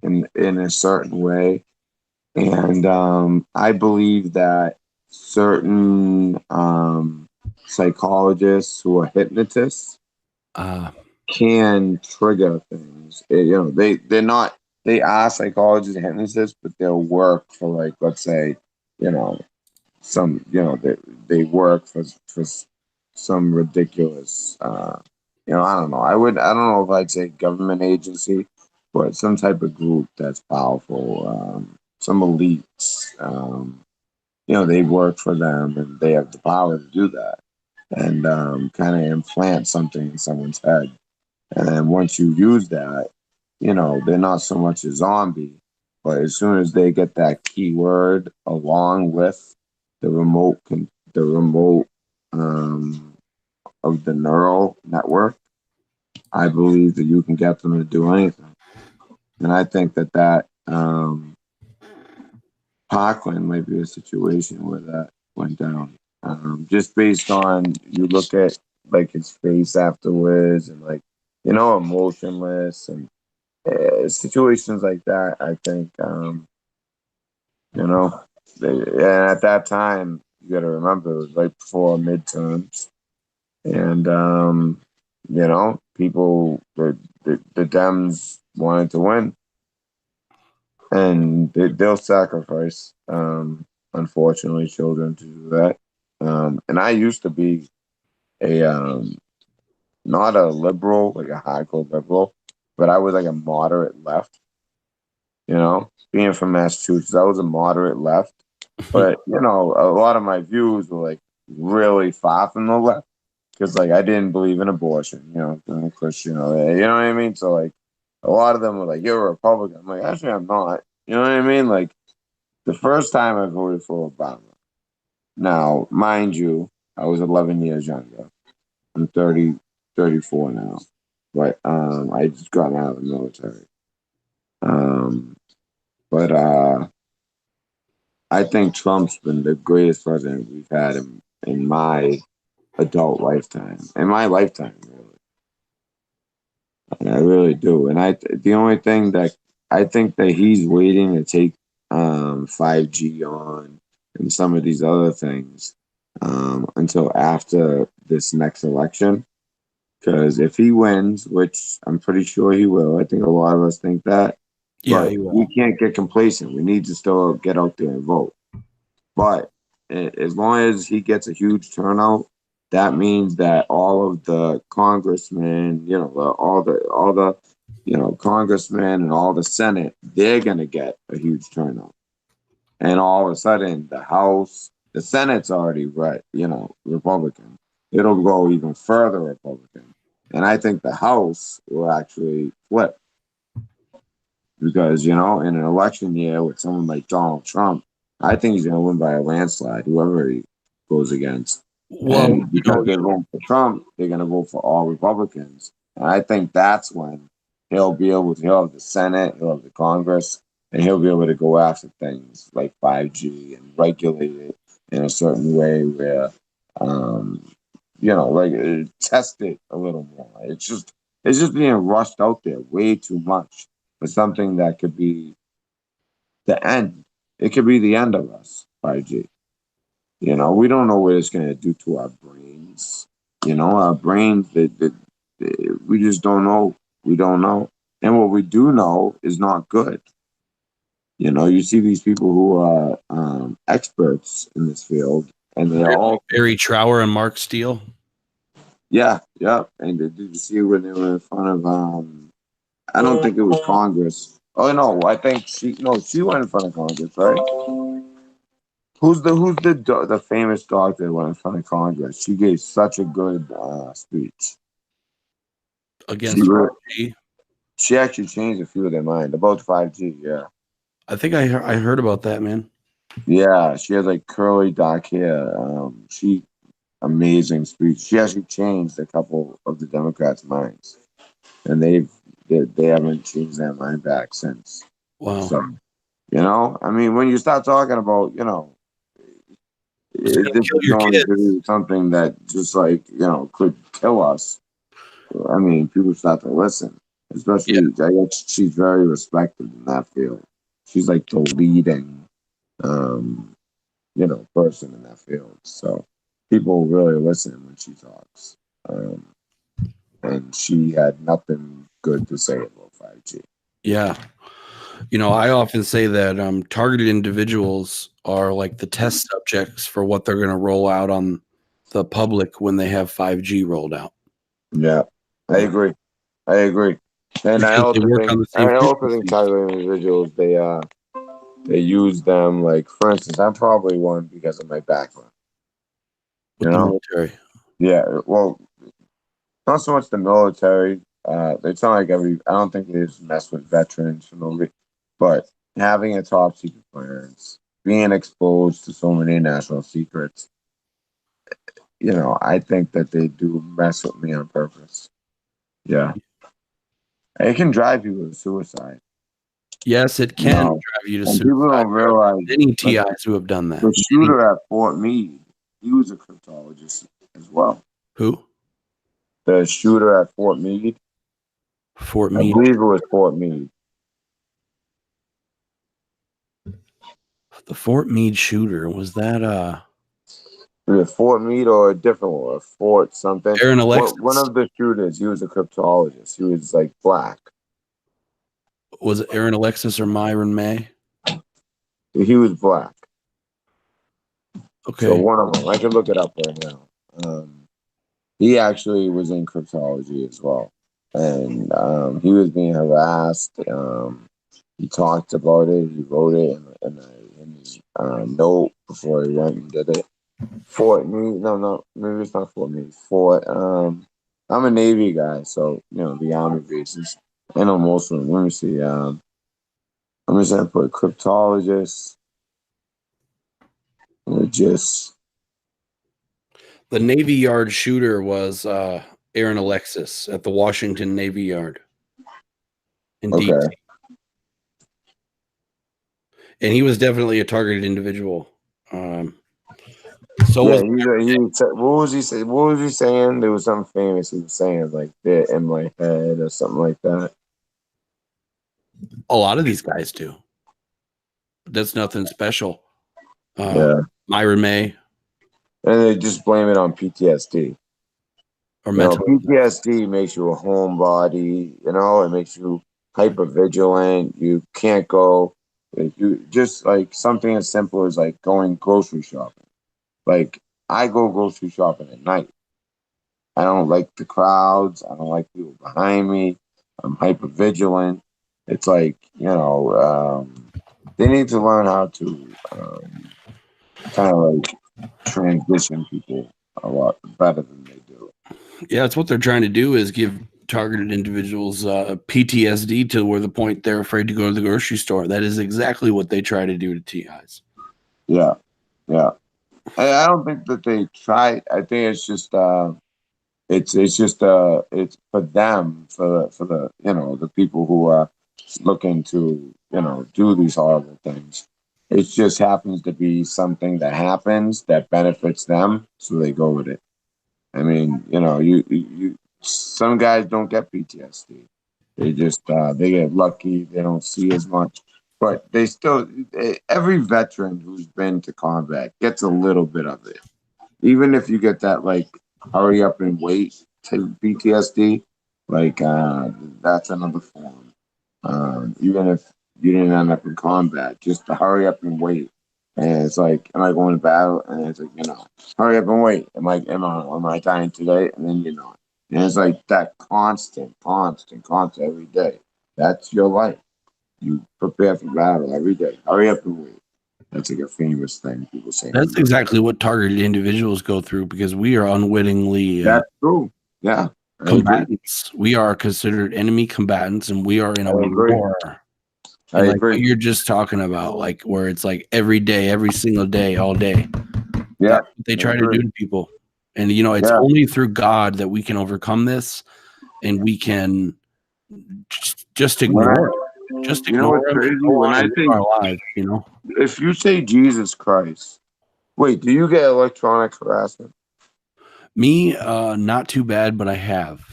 a certain way. And I believe that certain psychologists who are hypnotists can trigger things. They're not, they are psychologists and hypnotists, but they'll work for, like, let's say, you know, they work for some ridiculous, I don't know. I don't know if I'd say government agency, but some type of group that's powerful, some elites, they work for them and they have the power to do that and kind of implant something in someone's head. And then once you use that, they're not so much a zombie, but as soon as they get that keyword along with the remote um, of the neural network, I believe that you can get them to do anything. And I think that Parkland might be a situation where that went down. Just based on you look at like his face afterwards and like emotionless and situations like that. I think you know and at that time you got to remember it was right before midterms and people the Dems wanted to win and they'll sacrifice unfortunately children to do that. And I used to be a not a liberal, like a hardcore liberal, but I was like a moderate left. Being from Massachusetts, I was a moderate left, but a lot of my views were like really far from the left because like I didn't believe in abortion, I'm a Christian, you know what I mean? So like a lot of them were like, "You're a Republican." I'm like, actually, I'm not. You know what I mean? Like the first time I voted for Obama. Now, mind you, I was 11 years younger. I'm 34 now, but I just got out of the military. Um, but I think Trump's been the greatest president we've had in my adult lifetime, in my lifetime, really. And I really do. And the only thing that I think that he's waiting to take 5G on and some of these other things until after this next election. Because if he wins, which I'm pretty sure he will, I think a lot of us think that. Yeah, But he will. we can't get complacent. We need to still get out there and vote. But as long as he gets a huge turnout, that means that all of the congressmen, all the congressmen and all the Senate, they're gonna get a huge turnout. And all of a sudden, the Senate's already Republican. It'll go even further Republican. And I think the House will actually flip because, in an election year with someone like Donald Trump, I think he's going to win by a landslide, whoever he goes against. Well, And because they're voting for Trump, they're going to vote for all Republicans. And I think that's when he'll have the Senate, he'll have the Congress, and he'll be able to go after things like 5G and regulate it in a certain way where, test it a little more. It's just being rushed out there way too much for something that could be the end. It could be the end of us, 5G. We don't know what it's going to do to our brains. Our brains, we just don't know. We don't know. And what we do know is not good. You see these people who are experts in this field, and they're all Barry Trower and Mark Steele. yeah. And did you see when they were in front of I don't think it was Congress. Oh no, I think she went in front of Congress, right? Who's the famous doctor that went in front of Congress? She gave such a good speech. She against re- 5G. she actually changed a few of their mind about 5G. Yeah, I think I heard about that, man. yeah. She had like curly dark hair. She amazing speech. She actually changed a couple of the Democrats' minds, and they haven't changed their mind back since. Wow. So I mean, when you start talking about It's gonna this kill is your going to kids. be something that just like could kill us. I mean, people start to listen. Yeah. Especially, I guess she's very respected in that field. She's like the leading, um, person in that field. So people really listen when she talks. Um, and she had nothing good to say about 5G. Yeah. I often say that targeted individuals are like the test subjects for what they're going to roll out on the public when they have 5G rolled out. Yeah, I agree. I agree. And I Because they also work think on the same I also think frequencies targeted individuals they use them like for instance, I'm probably one because of my background. You with the know? military. Yeah. Well, not so much the military. It's not like I don't think they just mess with veterans for no reason. But having a top secret clearance, being exposed to so many national secrets, I think that they do mess with me on purpose. Yeah. It can drive people to suicide. Yes, it can No. drive you to And people suicide. don't There are realize many like TIs who have done that. the shooter at Fort Meade, he was a cryptologist as well. Who? The shooter at Fort Meade, Fort I Meade. believe it was Fort Meade. The Fort Meade shooter. Was that Was it Fort Meade or a different one? Fort something. Aaron One Alexis? of the shooters, he was a cryptologist. He was like black. Was it Aaron Alexis or Myron May? He was black. So Okay. one of them. I can look it up right now. He actually was in cryptology as well. And he was being harassed. He talked about it. He wrote it in his note before he went and did it. Fort Meade, no, maybe it's not Fort Meade. Fort, I'm a Navy guy, so the Army bases. And I'm also, let me see, I'm just gonna put cryptologist, just The Navy Yard shooter was Aaron Alexis at the Washington Navy Yard in DC. okay. And he was definitely a targeted individual. So Yeah, was what was he saying? What was he saying? There was something famous he was saying, like they're in my head or something like that. a lot of these guys do. That's nothing special. Yeah. Myron May And they just blame it on PTSD. or mental. PTSD makes you a homebody, it makes you hyper vigilant. You can't go, if you just like something as simple as like going grocery shopping. Like, I go grocery shopping at night. I don't like the crowds. I don't like people behind me. I'm hyper vigilant. It's like, they need to learn how to kind of like transition people a lot better than they do. Yeah, it's what they're trying to do is give targeted individuals PTSD to where the point they're afraid to go to the grocery store. That is exactly what they try to do to TIs. Yeah, yeah. I don't think that they try. I think it's just it's for them for the the people who are looking to do these horrible things. It just happens to be something that happens that benefits them, so they go with it. I mean, some guys don't get PTSD. They just they get lucky. They don't see as much, but they still. Every veteran who's been to combat gets a little bit of it. Even if you get that like hurry up and wait to PTSD, like that's another form. Even if you didn't end up in combat, just to hurry up and wait. And it's like, am I going to battle? And it's like, hurry up and wait. Am I dying today? And then And it's like that constant every day. That's your life. You prepare for battle every day. Hurry up and wait. That's like a famous thing people say. That's exactly what targeted individuals go through because we are unwittingly That's true. Yeah, I agree. combatants. We are considered enemy combatants, and we are in I a agree. war. I And like what agree. you're just talking about, like where it's like every day, every single day, all day. Yeah, That's what they I try to agree. do to people. And you know, it's Yeah, only through God that we can overcome this, and we can just when ignore it. I, Just you know ignore what's him and crazy? go When on I and live think, our lives, you know. if you say Jesus Christ, wait, do you get electronic harassment? Me, not too bad, but I have.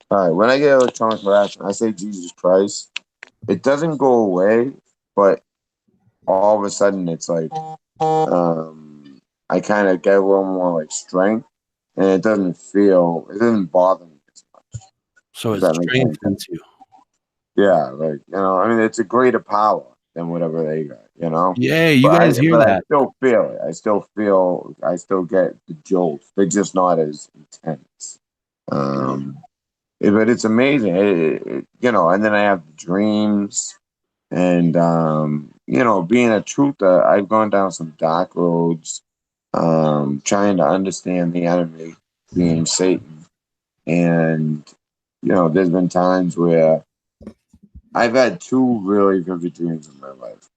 All right, when I get electronic harassment, I say Jesus Christ. It doesn't go away, but all of a sudden it's like, I kind of get a little more like strength, and it doesn't bother me as much. So If it that makes sense. strengthens you. Yeah, like I mean, it's a greater power than whatever they got, Yeah, you guys hear But I that? still feel it. I still get the jolts. They're just not as intense. Um, but it's amazing. And then I have the dreams, and being a truther, I've gone down some dark roads, trying to understand the enemy, being Satan, and there's been times where I've had two really vivid dreams in my life.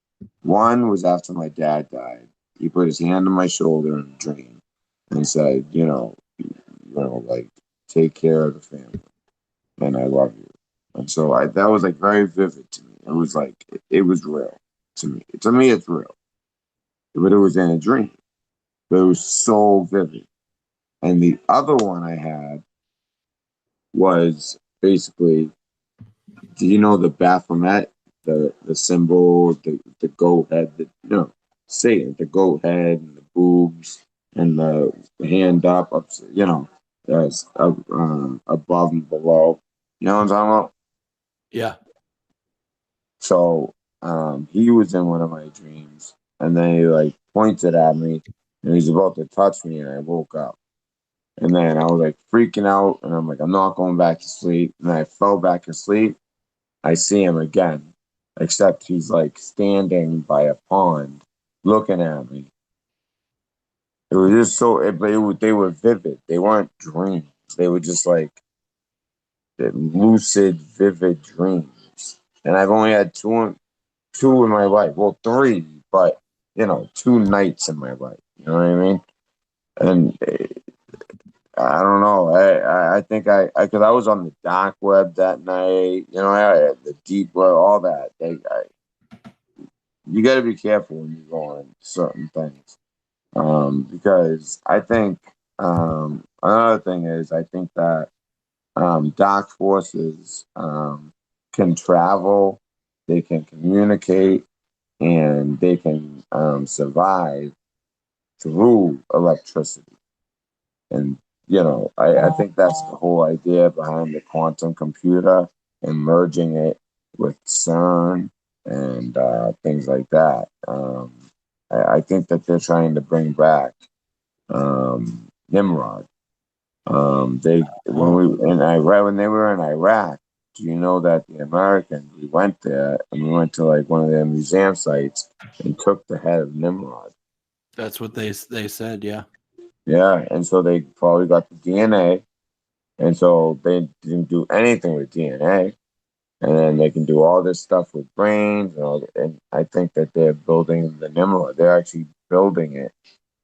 One was after my dad died. He put his hand on my shoulder in a dream and said, like, take care of the family and I love you. And so that was like very vivid to me. It was like, it was real to me. To me, it's real, but it was in a dream. But it was so vivid. And the other one I had was basically, do you know the Baphomet, the symbol, the goat head, Satan, the goat head and the boobs and the hand up, that's above and below. You know what I'm talking about? Yeah. So he was in one of my dreams, and then he like pointed at me, and he's about to touch me, and I woke up. And then I was like freaking out, and I'm like, I'm not going back to sleep. And I fell back asleep. I see him again, except he's like standing by a pond looking at me. It was just they were vivid. They weren't dreams. They were just like lucid, vivid dreams. And I've only had two in my life. Well, three, but 2 nights in my life. You know what I mean? And I don't know. I think because I was on the dark web that night. The deep web, all that. You got to be careful when you go on certain things, because I think another thing is I think that dark forces can travel, they can communicate, and they can survive through electricity. And I think that's the whole idea behind the quantum computer and merging it with CERN and things like that. I think that they're trying to bring back Nimrod. They when they were in Iraq, do you know that the Americans, we went there and we went to like one of their museum sites and took the head of Nimrod. That's what they said, yeah. Yeah, and so they probably got the DNA, and so they didn't do anything with DNA, and then they can do all this stuff with brains and I think that they're building the Nimrod. They're actually building it,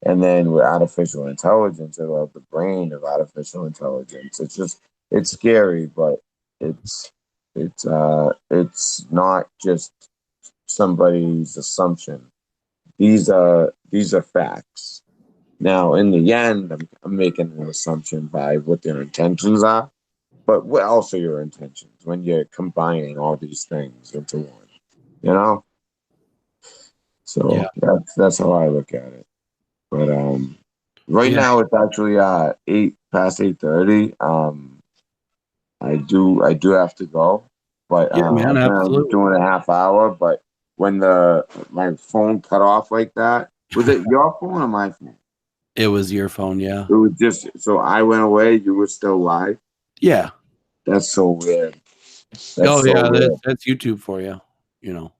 and then with artificial intelligence, they'll have the brain of artificial intelligence. It's scary, but it's not just somebody's assumption. These are facts. Now, in the end, I'm making an assumption by what their intentions are. But what else are your intentions when you're combining all these things into one? You know? Yeah. So that's how I look at it. But right Yeah. now it's actually 8 past 8:30. I do have to go, but Yeah, I man, plan on absolutely. doing a half hour. But when my phone cut off like that, was it your phone or my phone? It was your phone, yeah. It was just so I went away. You were still live. Yeah. That's so weird. That's so yeah, rare. that's YouTube for you. You know,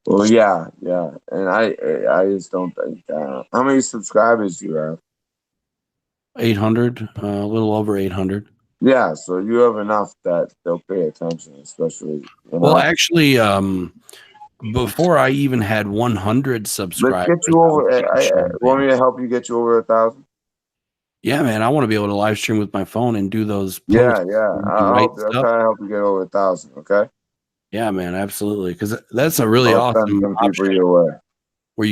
Well, yeah, yeah, and I just don't think. How many subscribers do you have? 800, a little over 800. Yeah, so you have enough that they'll pay attention, especially you Well, know. actually, before I even had 100 Let's subscribers, get you I was over. getting shadow Want banned. me to help you get you over 1,000? Yeah, man, I want to be able to live stream with my phone and do those Yeah, posts yeah. where you can write I'll stuff. try to help you get over 1,000. Okay. Yeah, man, absolutely. Because that's a really I'll send awesome some people option your way. where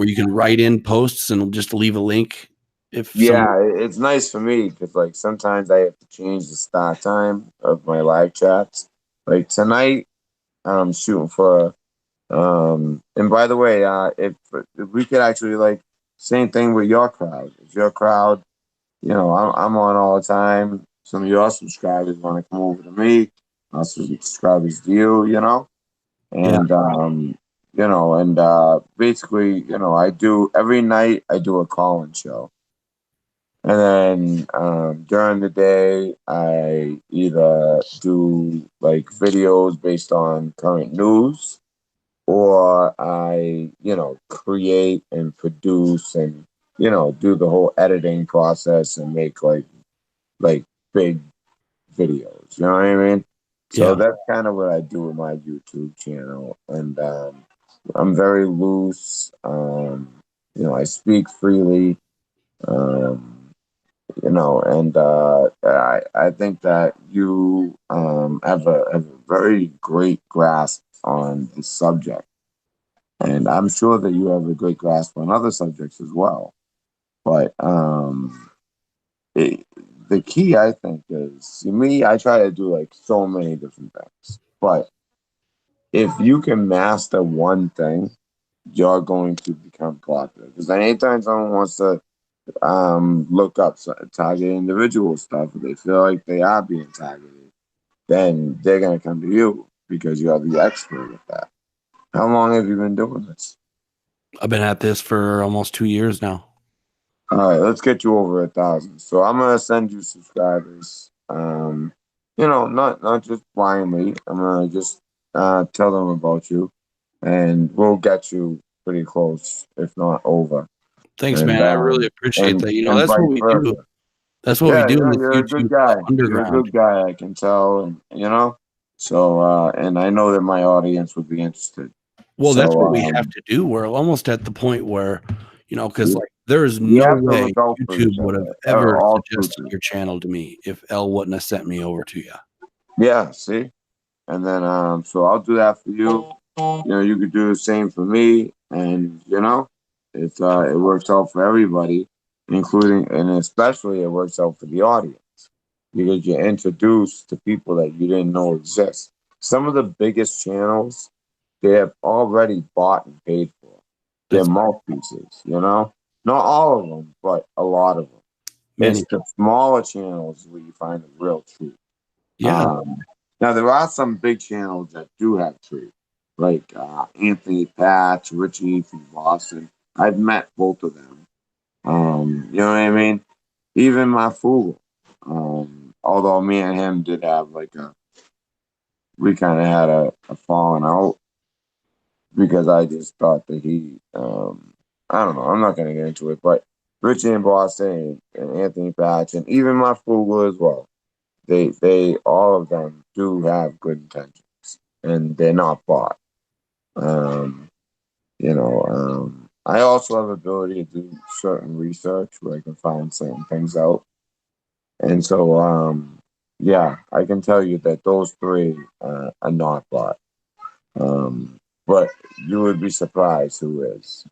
you can write in posts and just leave a link if someone. Yeah, it's nice for me because like sometimes I have to change the start time of my live chats. Like tonight, I'm shooting for. And by the way, if we could actually like same thing with your crowd. If your crowd, I'm on all the time. Some of your subscribers want to come over to me. Subscribers to you, Yeah, and basically, I do every night. I do a call-in show. And then during the day, I either do like videos based on current news, or I, create and produce and, do the whole editing process and make like big videos. You know what I mean? So yeah, that's kind of what I do with my YouTube channel. And I'm very loose. I speak freely. Um, and I think that you have a very great grasp on the subject, and I'm sure that you have a great grasp on other subjects as well. But it, the key, I think, is see, me. I try to do like so many different things, but if you can master one thing, you're going to become popular. Because anytime someone wants to look up target individual stuff. If they feel like they are being targeted, then they're gonna come to you because you are the expert at that. How long have you been doing this? I've been at this for almost 2 years now. All right, let's get you over 1,000. So I'm gonna send you subscribers. Not just blindly. I'm gonna just tell them about you, and we'll get you pretty close, if not over. Thanks, And man. I really appreciate that. and That's what vice we do. versa. That's what we Yeah, do in yeah, this you're a good YouTube guy. You're a underground. good guy, I can tell, and. So, and I know that my audience would be interested. Well, that's So, what we have to do. We're almost at the point where, because we, like there is we no have to way look out for YouTube each would have other, ever all suggested troopers. your channel to me if Elle wouldn't have sent me over to you. Yeah, see? And then, so I'll do that for you. You could do the same for me. And, it works out for everybody, including, and especially it works out for the audience because you're introduced to people that you didn't know exist. Some of the biggest channels, they have already bought and paid for. They're That's mouthpieces, Not all of them, but a lot of them. many. It's the smaller channels where you find the real truth. Yeah. Um, Now, there are some big channels that do have truth, like Anthony Patch, Richie from Boston. I've met both of them. You know what I mean? Even my fool. Although me and him did have we kind of had a falling out because I just thought that I don't know, I'm not going to get into it, but Richie and Boston and Anthony Patch and even my Fugle as well, all of them do have good intentions and they're not bought. Um, I also have ability to do certain research where I can find certain things out. And so, yeah, I can tell you that those three are not bought. But you would be surprised who is.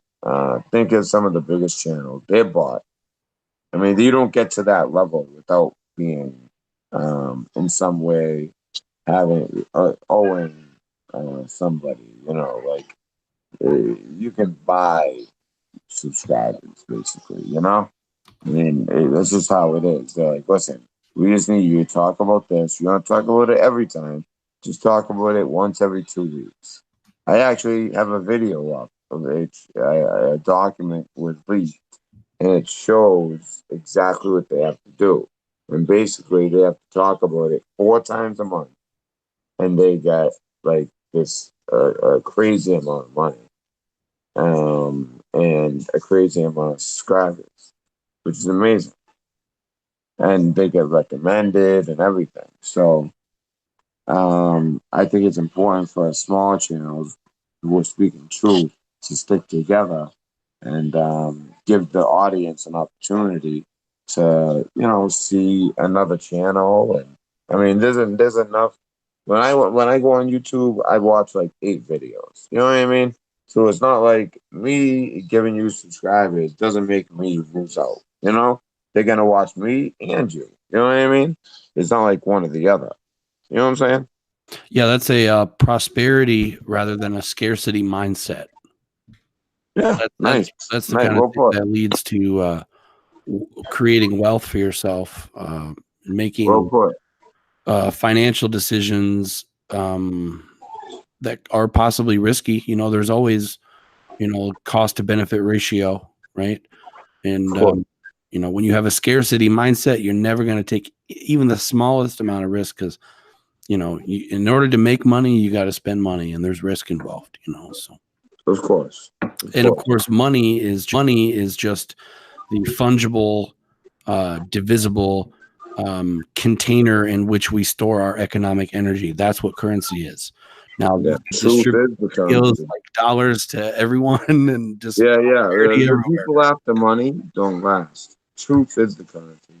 Think of some of the biggest channels. They're bought. I mean, you don't get to that level without being, in some way, owing somebody. You can buy subscribers, basically. I mean, that's just how it is. They're like, listen, we just need you to talk about this. You don't talk about it every time. Just talk about it once every 2 weeks. I actually have a video up of a document with leaked, and it shows exactly what they have to do. And basically, they have to talk about it 4 times a month and they got like this a crazy amount of money, and a crazy amount of subscribers, which is amazing. And they get recommended and everything. So I think it's important for smaller channels who are speaking truth to stick together and give the audience an opportunity to, see another channel. And I mean, there's enough. When I go on YouTube, I watch like 8 videos. You know what I mean? So it's not like me giving you subscribers doesn't make me lose out. They're gonna watch me and you. You know what I mean? It's not like one or the other. You know what I'm saying? Yeah, that's a prosperity rather than a scarcity mindset. Yeah, nice. That's the Nice. kind of thing that leads to creating wealth for yourself, making financial decisions that are possibly risky. There's always, cost to benefit ratio, right? And when you have a scarcity mindset, you're never going to take even the smallest amount of risk because in order to make money, you got to spend money, and there's risk involved. So of course, of course, money is just the fungible, divisible container in which we store our economic energy. That's what currency is. Now, distribute feels like dollars to everyone, and just the people after money don't last. Truth is the currency.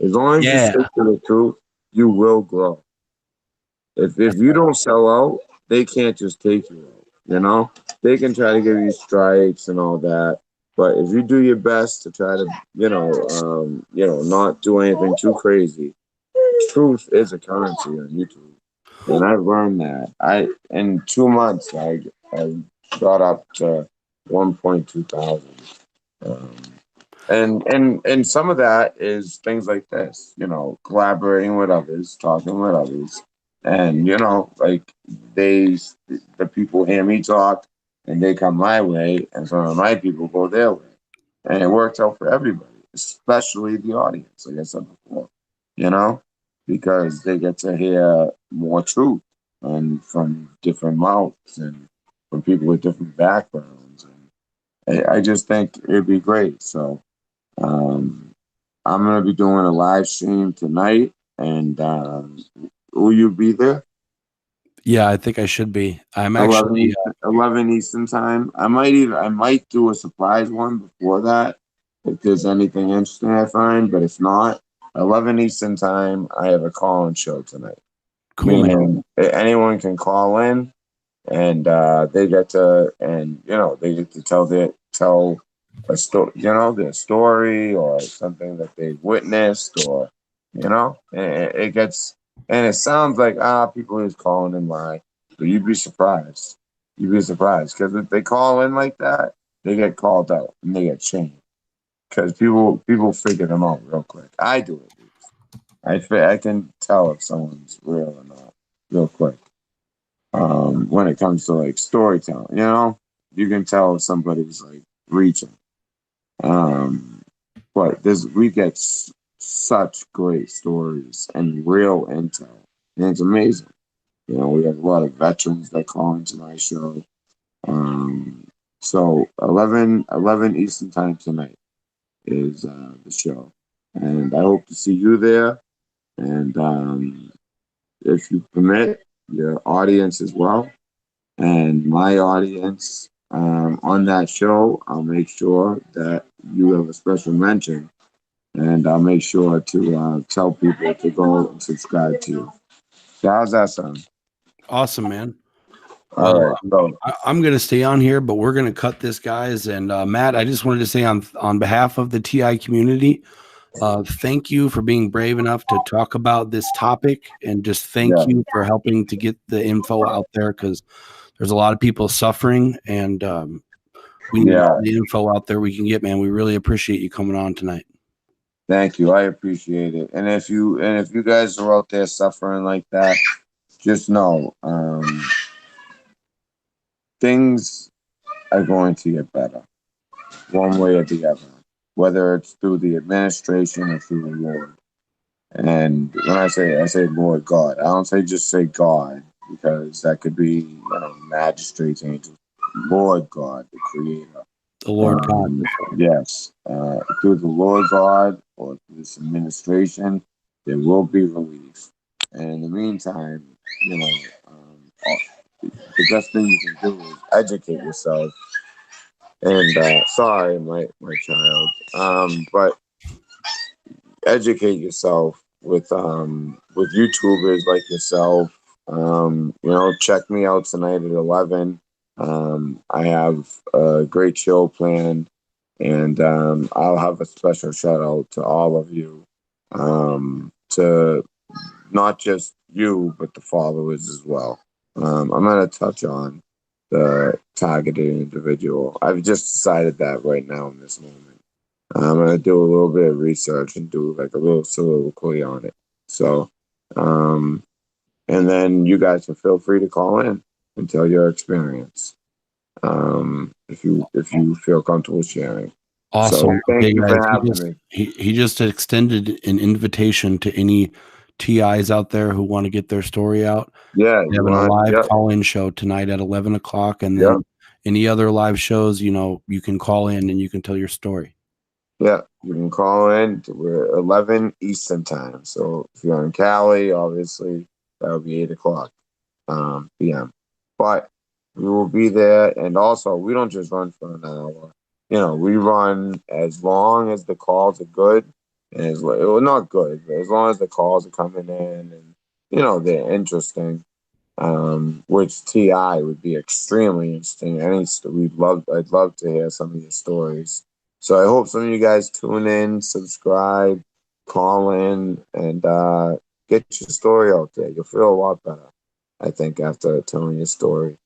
As long as you stick to the truth, you will grow. If you don't sell out, they can't just take you out. They can try to give you stripes and all that, but if you do your best to try to, not do anything too crazy, truth is a currency on YouTube. And I learned that. In 2 months I got up to 1.2 thousand. And some of that is things like this, collaborating with others, talking with others. And, like the people hear me talk and they come my way, and some of my people go their way. And it works out for everybody, especially the audience, like I said before, because they get to hear more truth and from different mouths and from people with different backgrounds. And I just think it'd be great. So I'm going to be doing a live stream tonight, and will you be there? Yeah, I think I should be. I'm 11 Eastern time. I might do a surprise one before that if there's anything interesting I find, but if not, 11 Eastern time, I have a call-in show tonight. Cool, man. Anyone can call in, and they get to tell a story, their story or something that they witnessed, or and it gets, and it sounds like people is calling in live, but you'd be surprised. Because if they call in like that, they get called out and they get shamed because people figure them out real quick. I do it. I can tell if someone's real or not real quick. When it comes to like storytelling, you can tell if somebody's like reaching. But we get such great stories and real intel, and it's amazing. We have a lot of veterans that call into my show. So 11 Eastern time tonight is the show, and I hope to see you there. And if you permit, your audience as well, and my audience on that show, I'll make sure that you have a special mention, and I'll make sure to tell people to go and subscribe to you. So how's that sound? Awesome, man. All right. So I'm going to stay on here, but we're going to cut this, guys. And Matt, I just wanted to say on behalf of the TI community, thank you for being brave enough to talk about this topic, and just thank you for helping to get the info out there, because there's a lot of people suffering, and we need all the info out there we can get, man. We really appreciate you coming on tonight. Thank you. I appreciate it. And if you guys are out there suffering like that, just know things are going to get better one way or the other, whether it's through the administration or through the Lord. And when I say Lord God, I don't say just say God. because that could be, magistrates, angels, Lord God, the Creator. The Lord God. Yes, through the Lord God or through this administration, there will be relief. And in the meantime, the best thing you can do is educate yourself. And sorry, my child, but educate yourself with YouTubers like yourself. Check me out tonight at 11. I have a great show planned, and I'll have a special shout out to all of you, to not just you, but the followers as well. I'm going to touch on the targeted individual. I've just decided that right now in this moment. I'm going to do a little bit of research and do like a little soliloquy on it. So, and then you guys can feel free to call in and tell your experience, if you feel comfortable sharing. Awesome. So thank you guys, for having me. He just extended an invitation to any TIs out there who want to get their story out. Yeah, We're having a live call-in show tonight at 11 o'clock, and then any other live shows, you can call in and you can tell your story. Yeah, you can call in. We're 11 Eastern time. So if you're in Cali, obviously that'll be 8 o'clock p.m. But we will be there, and also we don't just run for an hour. We run as long as the calls are good, and not good, but as long as the calls are coming in and they're interesting. Which TI would be extremely interesting. I'd love to hear some of your stories. So I hope some of you guys tune in, subscribe, call in, and get your story out there. You'll feel a lot better, I think, after telling your story.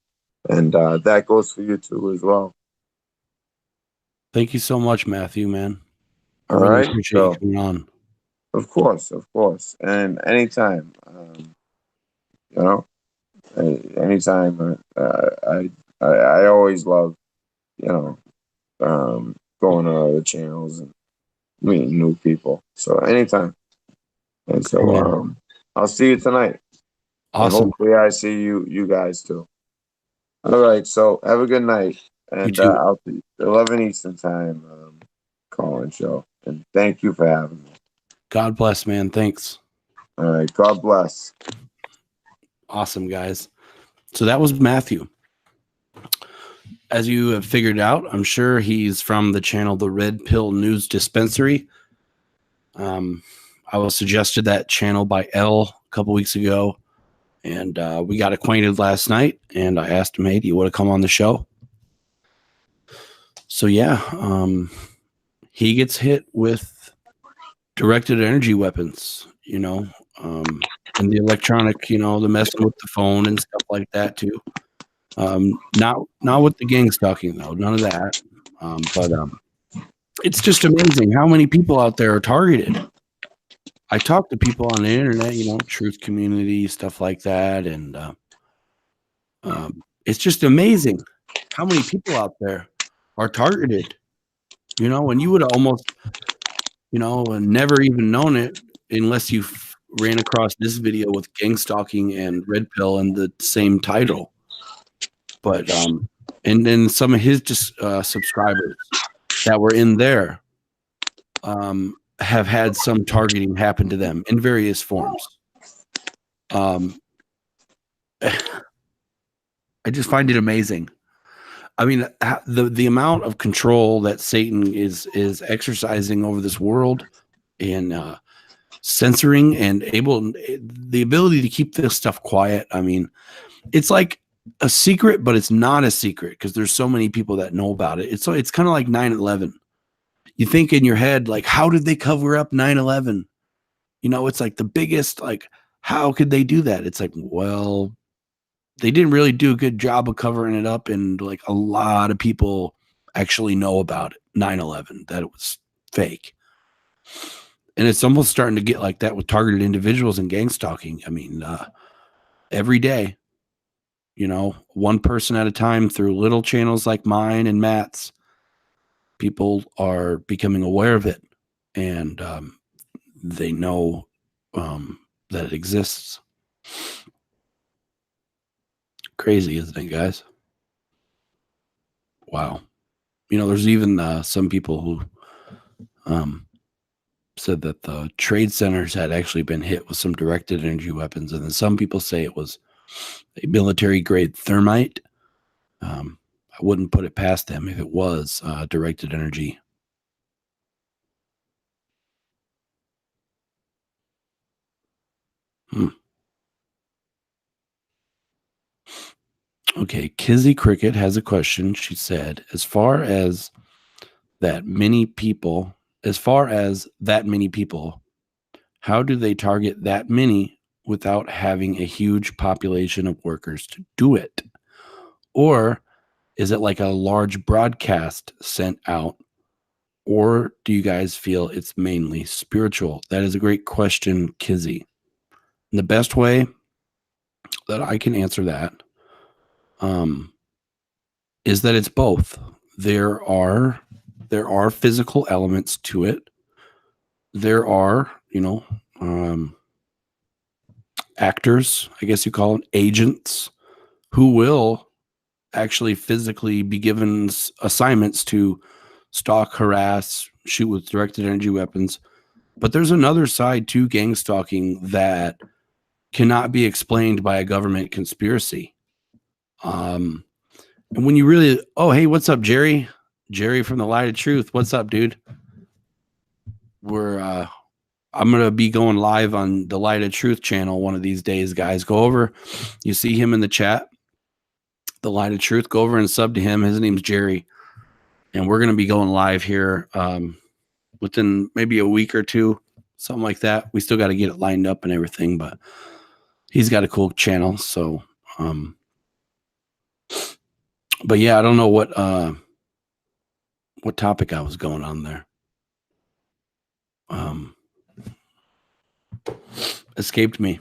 And that goes for you too as well. Thank you so much, Matthew, man. I All really right, appreciate you coming on. Of course. And anytime, anytime, I always love, going to other channels and meeting new people. So anytime. And so I'll see you tonight. Awesome. And hopefully I see you guys too. All right. So have a good night. And I'll see 11 Eastern time call-in show. And thank you for having me. God bless, man. Thanks. All right. God bless. Awesome, guys. So that was Matthew. As you have figured out, I'm sure he's from the channel The Red Pill News Dispensary. I was suggested that channel by Elle a couple weeks ago, and we got acquainted last night, and I asked him, hey, do you want to come on the show? So yeah, he gets hit with directed energy weapons, and the electronic, the messing with the phone and stuff like that too. Not with the gang stalking though, none of that. But it's just amazing how many people out there are targeted. I talk to people on the internet, truth community, stuff like that, and it's just amazing how many people out there are targeted. And you would have almost, never even known it unless you ran across this video with gang stalking and Red Pill and the same title. But and then some of his subscribers that were in there have had some targeting happen to them in various forms. I just find it amazing. I mean, the amount of control that Satan is exercising over this world and censoring and the ability to keep this stuff quiet. I mean, it's like a secret, but it's not a secret because there's so many people that know about it. It's kind of like 9/11. You think in your head, like, how did they cover up 9/11? It's like the biggest, like, how could they do that? It's like, well, they didn't really do a good job of covering it up. And like a lot of people actually know about it, 9/11, that it was fake. And it's almost starting to get like that with targeted individuals and gang stalking. I mean, every day, one person at a time through little channels like mine and Matt's, people are becoming aware of it, and they know that it exists. Crazy, isn't it, guys? Wow. There's even some people who said that the trade centers had actually been hit with some directed energy weapons. And then some people say it was a military grade thermite. I wouldn't put it past them if it was directed energy. Okay, Kizzy Cricket has a question. She said, as far as that many people, how do they target that many without having a huge population of workers to do it? Or is it like a large broadcast sent out? Or do you guys feel it's mainly spiritual? That is a great question, Kizzy. And the best way that I can answer that is that it's both. There are physical elements to it. There are, actors, I guess you call them agents, who will actually physically be given assignments to stalk, harass, shoot with directed energy weapons. But there's another side to gang stalking that cannot be explained by a government conspiracy. And when you really, oh, hey, what's up, Jerry? Jerry from the Light of Truth. What's up, dude? I'm going to be going live on the Light of Truth channel one of these days, guys. Go over. You see him in the chat, the Light of Truth. Go over and sub to him. His name's Jerry. And we're going to be going live here within maybe a week or two, something like that. We still got to get it lined up and everything, but he's got a cool channel. So, but yeah, I don't know what topic I was going on there. Escaped me.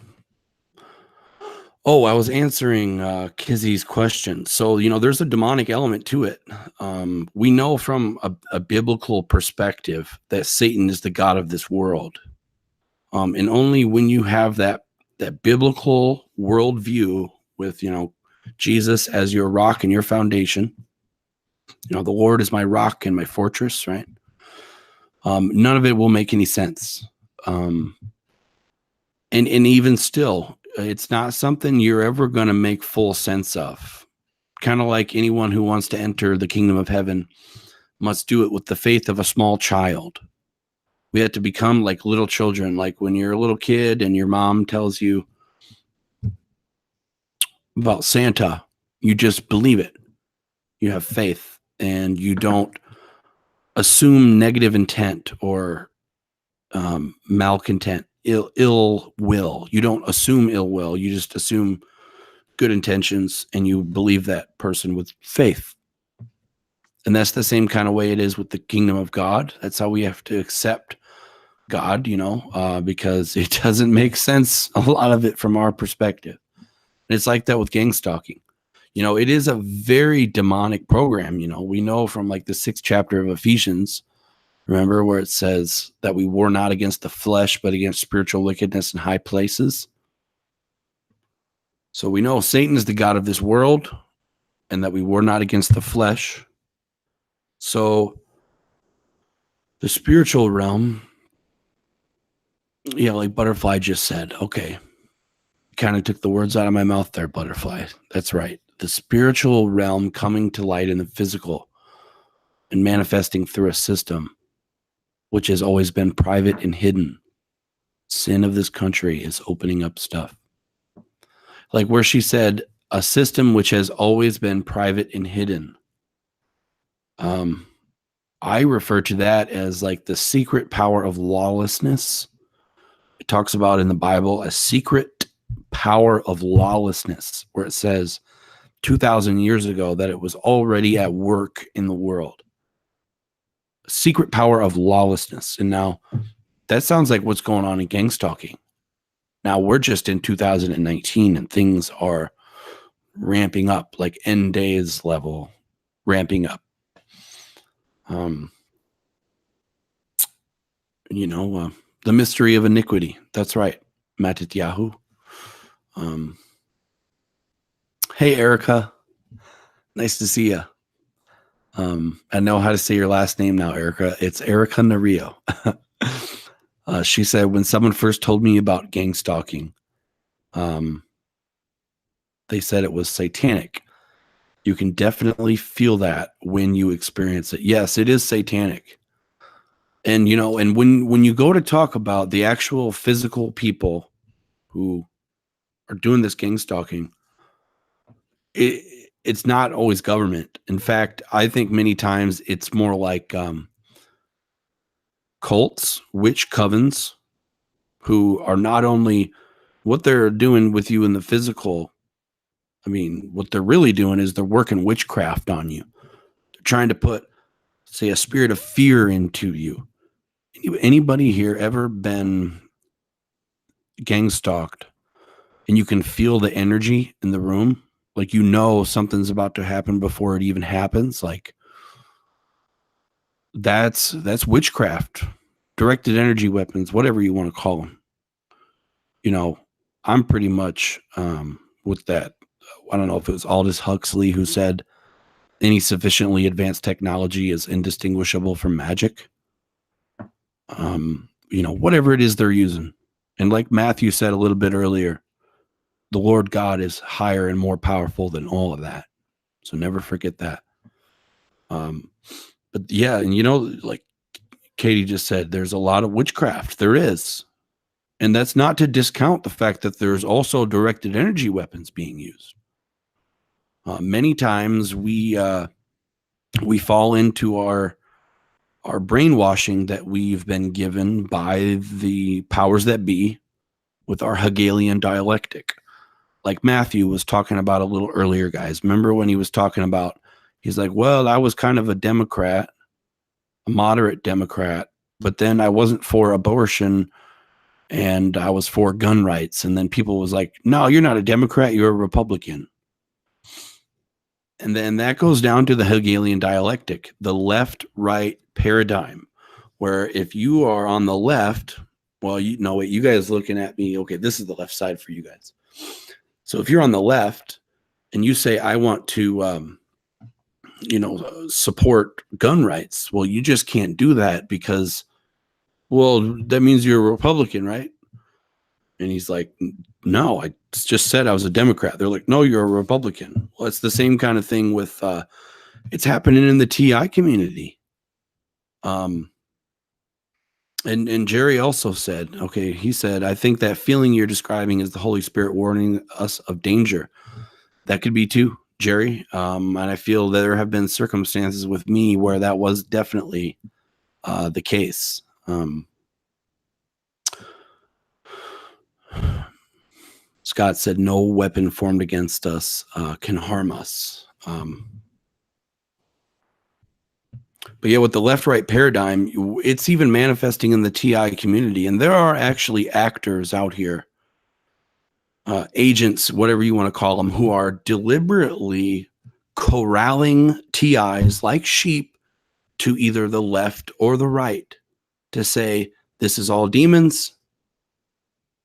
Oh, I was answering Kizzy's question. So, there's a demonic element to it. We know from a biblical perspective that Satan is the god of this world. And only when you have that biblical worldview with, Jesus as your rock and your foundation, the Lord is my rock and my fortress, right? None of it will make any sense. And even still, it's not something you're ever going to make full sense of. Kind of like anyone who wants to enter the kingdom of heaven must do it with the faith of a small child. We have to become like little children. Like when you're a little kid and your mom tells you about Santa, you just believe it. You have faith and you don't assume negative intent or malcontent, ill will. You don't assume ill will. You just assume good intentions and you believe that person with faith. And that's the same kind of way it is with the kingdom of God. That's how we have to accept God, because it doesn't make sense, a lot of it from our perspective. And it's like that with gang stalking. It is a very demonic program. We know from like the 6th chapter of Ephesians, remember, where it says that we war not against the flesh, but against spiritual wickedness in high places. So we know Satan is the god of this world and that we war not against the flesh. So the spiritual realm, like Butterfly just said, okay, kind of took the words out of my mouth there, Butterfly. That's right. The spiritual realm coming to light in the physical and manifesting through a system which has always been private and hidden. Sin of this country is opening up stuff. Like where she said, a system which has always been private and hidden. I refer to that as like the secret power of lawlessness. It talks about in the Bible a secret power of lawlessness, where it says 2,000 years ago that it was already at work in the world. Secret power of lawlessness. And now that sounds like what's going on in gang stalking. Now we're just in 2019 and things are ramping up, like end days level ramping up. The mystery of iniquity. That's right. Matityahu. Hey, Erica. Nice to see you. I know how to say your last name now, Erica. It's Erica Nario. She said, when someone first told me about gang stalking, they said it was satanic. You can definitely feel that when you experience it. Yes, it is satanic. And, and when you go to talk about the actual physical people who are doing this gang stalking, it's not always government. In fact, I think many times it's more like cults, witch covens, who are not only what they're doing with you in the physical. I mean, what they're really doing is they're working witchcraft on you. They're trying to put, say, a spirit of fear into you. Anybody here ever been gang stalked and you can feel the energy in the room? Like, something's about to happen before it even happens. Like, that's witchcraft, directed energy weapons, whatever you want to call them. I'm pretty much with that. I don't know if it was Aldous Huxley who said any sufficiently advanced technology is indistinguishable from magic. Whatever it is they're using. And like Matthew said a little bit earlier, the Lord God is higher and more powerful than all of that. So never forget that. But yeah, and like Katie just said, there's a lot of witchcraft. There is. And that's not to discount the fact that there's also directed energy weapons being used. Many times we fall into our brainwashing that we've been given by the powers that be with our Hegelian dialectic. Like Matthew was talking about a little earlier, guys. Remember when he was talking about, he's like, well, I was kind of a Democrat, a moderate Democrat, but then I wasn't for abortion and I was for gun rights. And then people was like, no, you're not a Democrat, you're a Republican. And then that goes down to the Hegelian dialectic, the left-right paradigm, where if you are on the left, well, you guys looking at me, okay, this is the left side for you guys. So if you're on the left and you say, I want to, support gun rights, well, you just can't do that because, well, that means you're a Republican, right? And he's like, no, I just said I was a Democrat. They're like, no, you're a Republican. Well, it's the same kind of thing with, it's happening in the TI community. And Jerry also said, okay, he said, I think that feeling you're describing is the Holy Spirit warning us of danger. That could be too, Jerry. And I feel that there have been circumstances with me where that was definitely the case. Scott said, no weapon formed against us can harm us. But yeah, with the left-right paradigm, it's even manifesting in the TI community. And there are actually actors out here, agents, whatever you want to call them, who are deliberately corralling TIs like sheep to either the left or the right to say, this is all demons.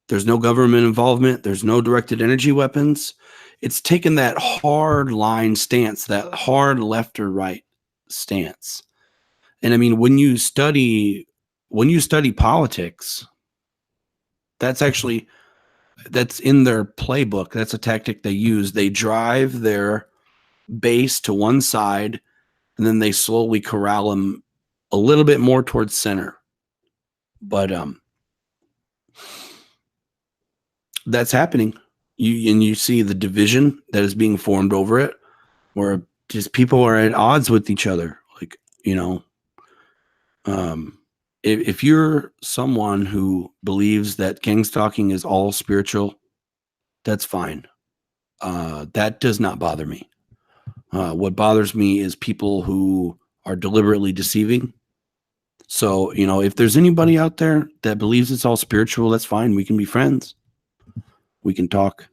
There's no government involvement. There's no directed energy weapons. It's taken that hard line stance, that hard left or right stance. And I mean, when you study politics, that's in their playbook. That's a tactic they use. They drive their base to one side, and then they slowly corral them a little bit more towards center. But that's happening. You see the division that is being formed over it, where just people are at odds with each other. Like, if you're someone who believes that gang stalking is all spiritual, that's fine. That does not bother me. What bothers me is people who are deliberately deceiving. So, if there's anybody out there that believes it's all spiritual, that's fine. We can be friends. We can talk.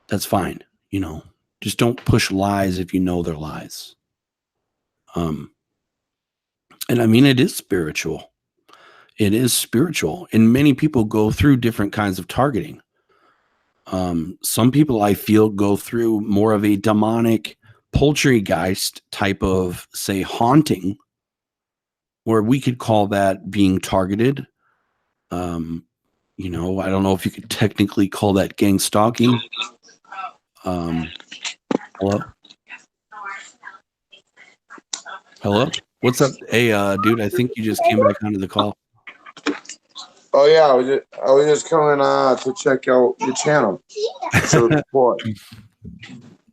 That's fine. Just don't push lies if you know they're lies. And I mean, it is spiritual. It is spiritual. And many people go through different kinds of targeting. Some people I feel go through more of a demonic poltergeist type of, say, haunting, where we could call that being targeted. I don't know if you could technically call that gang stalking. Hello? Hello? What's up? Hey, dude, I think you just came back onto the call. Oh yeah, I was just coming to check out your channel. So support.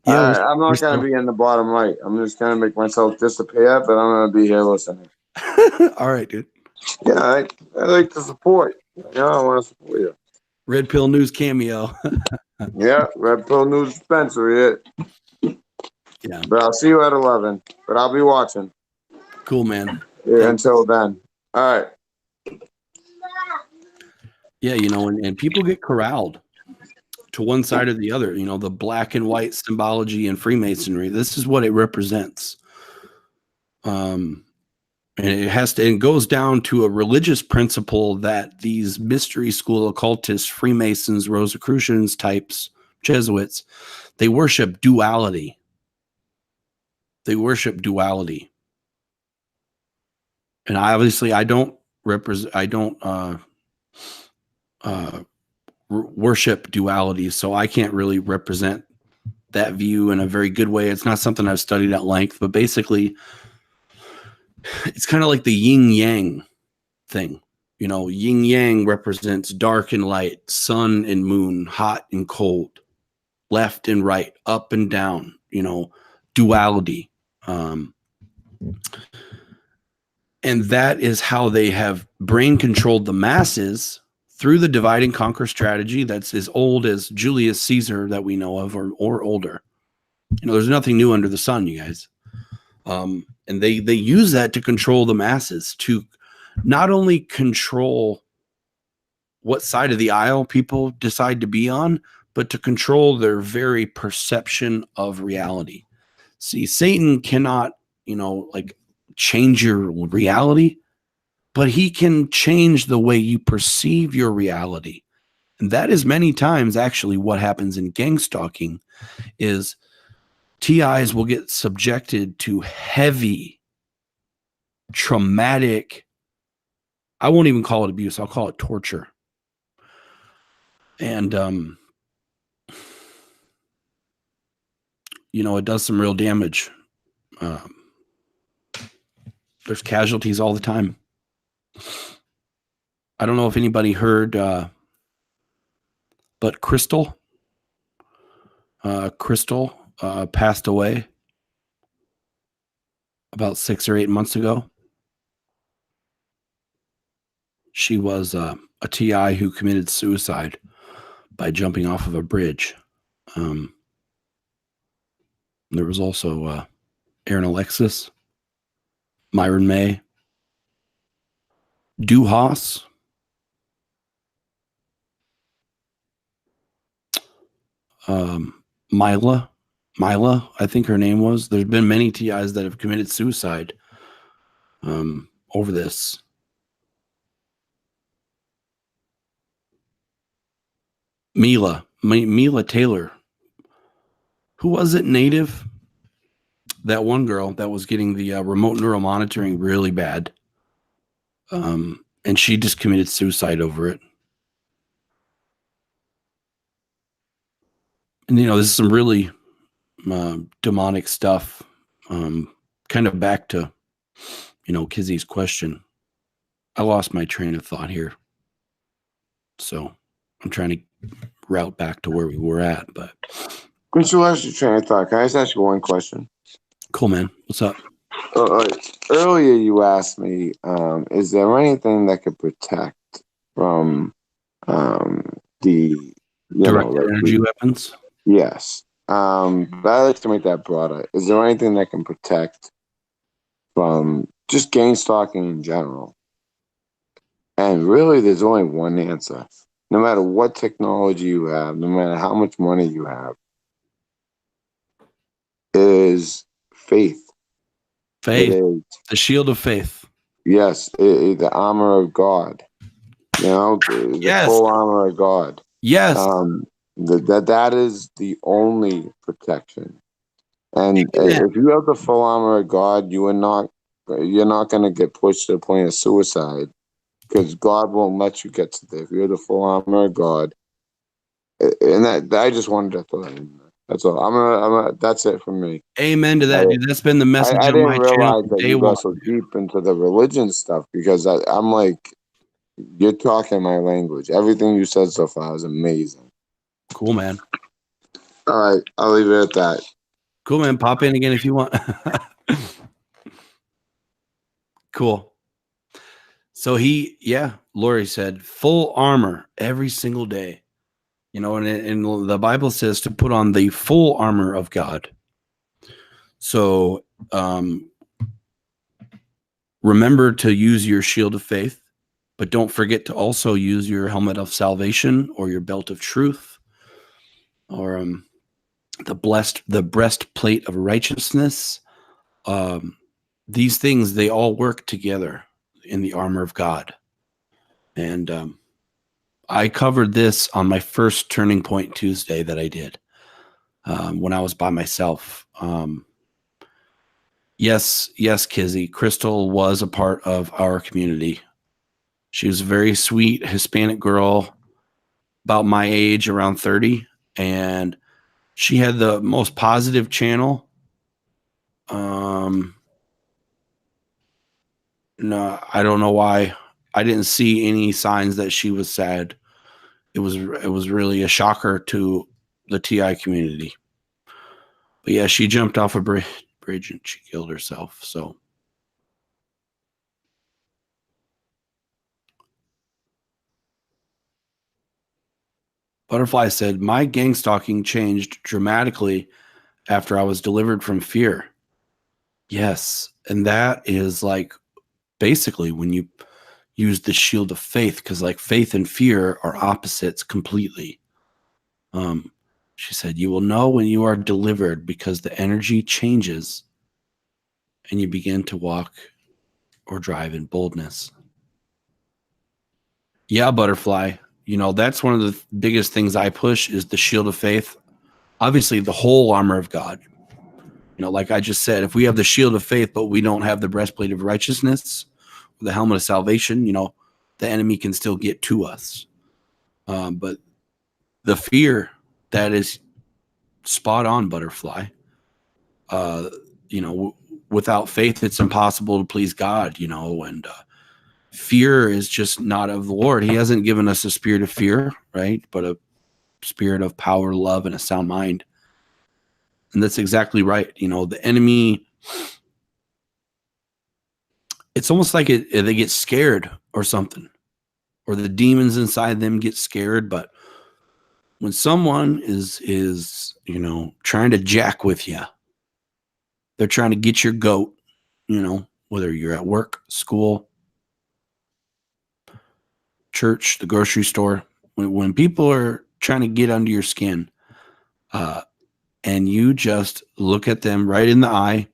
Yeah, I'm not gonna be in the bottom right. I'm just gonna make myself disappear, but I'm gonna be here listening. all right, dude. Yeah, I like to support. Yeah, I want to support you. Red Pill News cameo. Yeah, Red Pill News Dispensary. Yeah, But I'll see you at 11. But I'll be watching. cool, man. Yeah, until then. All right. Yeah, and people get corralled to one side or the other. The black and white symbology in Freemasonry. This is what it represents. And it goes down to a religious principle that these mystery school occultists, Freemasons, Rosicrucians types, Jesuits, they worship duality. They worship duality. And I don't worship duality, so I can't really represent that view in a very good way. It's not something I've studied at length, but basically it's kind of like the yin yang thing. Yin yang represents dark and light, sun and moon, hot and cold, left and right, up and down, duality. And that is how they have brain controlled the masses through the divide and conquer strategy that's as old as Julius Caesar that we know of, or older. There's nothing new under the sun, you guys. And they use that to control the masses, to not only control what side of the aisle people decide to be on, but to control their very perception of reality. See, Satan cannot, change your reality, but he can change the way you perceive your reality. And that is many times actually what happens in gang stalking is TIs will get subjected to heavy, traumatic, I won't even call it abuse, I'll call it torture. And, it does some real damage. There's casualties all the time. I don't know if anybody heard, but Crystal passed away about 6 or 8 months ago. She was a TI who committed suicide by jumping off of a bridge. There was also Aaron Alexis, Myron May, Du Haas, Mila, I think her name was. There's been many TIs that have committed suicide over this. Mila Taylor. Who was it? Native? That one girl that was getting the remote neural monitoring really bad. And she just committed suicide over it. And, this is some really demonic stuff. Kind of back to, Kizzy's question. I lost my train of thought here. So I'm trying to route back to where we were at, but. Since you lost your train of thought, can I just ask you one question? Cool, man. What's up? Earlier you asked me, is there anything that could protect from the direct energy weapons? Yes. But I like to make that broader. Is there anything that can protect from just gang stalking in general? And really, there's only one answer. No matter what technology you have, no matter how much money you have, is faith. Faith. The shield of faith. Yes. The armor of God. The yes. full armor of God. Yes. That is the only protection. And Amen. if you have the full armor of God, you're not going to get pushed to the point of suicide, because God won't let you get to there. If you have the full armor of God, and that I just wanted to throw that in there. That's all. That's it for me. Amen to I, that, dude. That's been the message I on didn't my channel realize from that day you one. got so deep into the religion stuff, because I'm like, you're talking my language. Everything you said so far is amazing. Cool, man. All right, I'll leave it at that. Cool, man. Pop in again if you want. Cool. So Lori said, full armor every single day. You know, and the Bible says to put on the full armor of God. So remember to use your shield of faith, but don't forget to also use your helmet of salvation or your belt of truth, or the breastplate of righteousness. These things, they all work together in the armor of God. And I covered this on my first Turning Point Tuesday that I did when I was by myself. Yes, Kizzy. Crystal was a part of our community. She was a very sweet Hispanic girl, about my age, around 30. And she had the most positive channel. No, I don't know why. I didn't see any signs that she was sad. It was really a shocker to the TI community. But yeah, she jumped off a bridge and she killed herself. So Butterfly said, my gang stalking changed dramatically after I was delivered from fear. Yes. And that is like basically when you use the shield of faith, because like faith and fear are opposites completely. She said, you will know when you are delivered because the energy changes and you begin to walk or drive in boldness. Yeah, Butterfly. You know, that's one of the biggest things I push is the shield of faith. Obviously, the whole armor of God. You know, like I just said, if we have the shield of faith, but we don't have the breastplate of righteousness, the helmet of salvation, you know, the enemy can still get to us. But the fear, that is spot on, Butterfly. You know, without faith, it's impossible to please God, you know, and fear is just not of the Lord. He hasn't given us a spirit of fear, right? But a spirit of power, love, and a sound mind. And that's exactly right. You know, the enemy, it's almost like they get scared or something, or the demons inside them get scared. But when someone is, you know, trying to jack with you, they're trying to get your goat, you know, whether you're at work, school, church, the grocery store, when people are trying to get under your skin, and you just look at them right in the eye,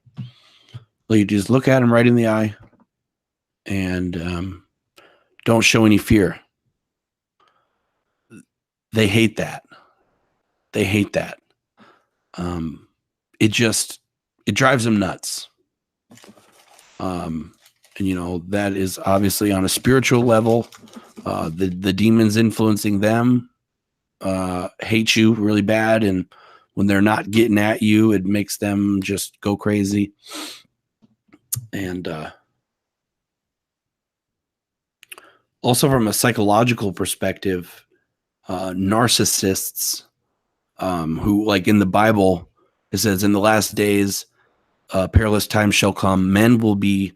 you just look at them right in the eye and don't show any fear. They hate that. They hate that. It drives them nuts. And you know, that is obviously on a spiritual level. The demons influencing them hate you really bad, and when they're not getting at you, it makes them just go crazy. And also from a psychological perspective, narcissists who, like in the Bible, it says in the last days, perilous times shall come. Men will be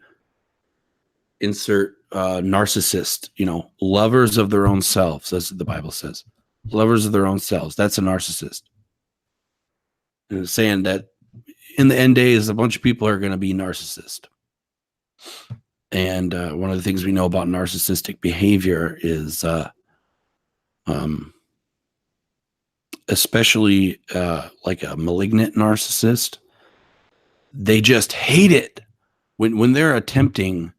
narcissist, you know, lovers of their own selves. That's what the Bible says. Lovers of their own selves. That's a narcissist. And it's saying that in the end days, a bunch of people are going to be narcissist. And one of the things we know about narcissistic behavior is especially like a malignant narcissist, they just hate it when they're attempting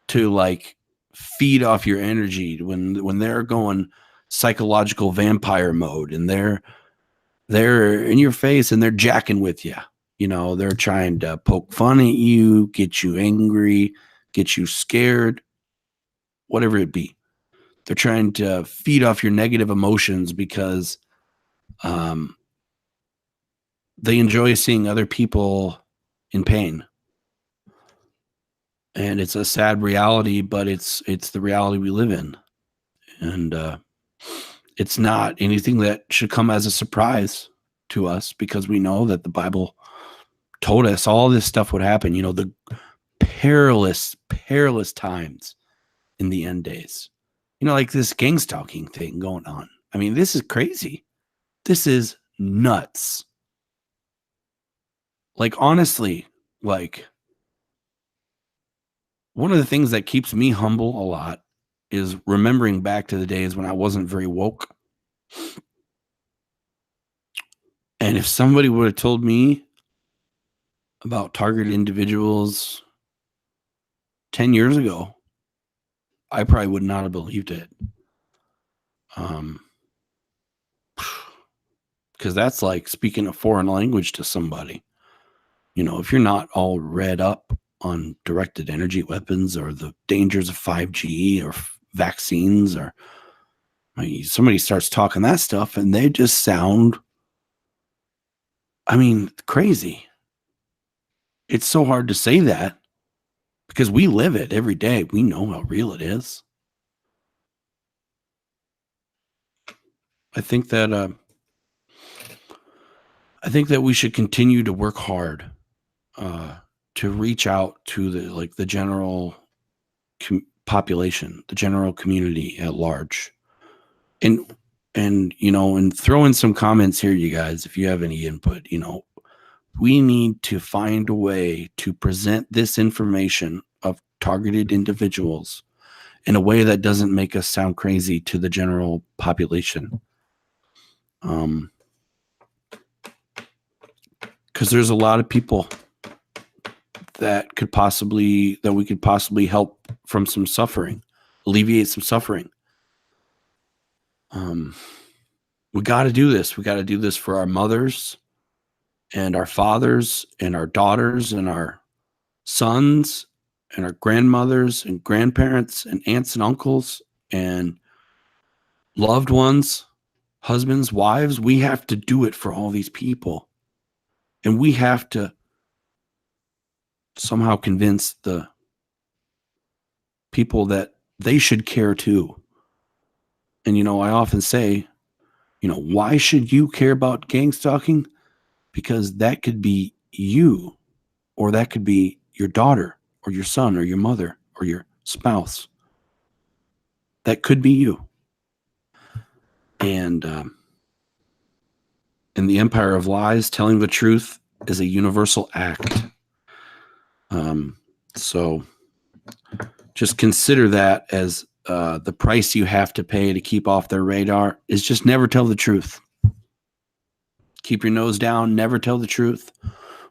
to like feed off your energy, when they're going psychological vampire mode and they're they're in your face and they're jacking with you. You know, they're trying to poke fun at you, get you angry, get you scared, whatever it be. They're trying to feed off your negative emotions because they enjoy seeing other people in pain. And it's a sad reality, but it's the reality we live in. And it's not anything that should come as a surprise to us, because we know that the Bible told us all this stuff would happen. You know, the perilous times in the end days. You know, like this gang stalking thing going on. I mean, this is crazy. This is nuts. Like, honestly, like, one of the things that keeps me humble a lot is remembering back to the days when I wasn't very woke. And if somebody would have told me about targeted individuals 10 years ago, I probably would not have believed it. Because that's like speaking a foreign language to somebody. You know, if you're not all read up on directed energy weapons or the dangers of 5G or vaccines, or somebody starts talking that stuff and they just sound, I mean, crazy. It's so hard to say that because we live it every day. We know how real it is. I think that we should continue to work hard to reach out to the general population, the general community at large, and you know, and throw in some comments here, you guys, if you have any input. You know, we need to find a way to present this information of targeted individuals in a way that doesn't make us sound crazy to the general population. Because there's a lot of people that we could possibly help from some suffering, alleviate some suffering. We got to do this. We got to do this for our mothers and our fathers and our daughters and our sons and our grandmothers and grandparents and aunts and uncles and loved ones, husbands, wives. We have to do it for all these people. And we have to somehow convince the people that they should care too. And, you know, I often say, you know, why should you care about gang stalking? Because that could be you, or that could be your daughter or your son or your mother or your spouse. That could be you. And in the empire of lies, telling the truth is a universal act. So just consider that as the price you have to pay to keep off their radar is just never tell the truth. Keep your nose down, never tell the truth.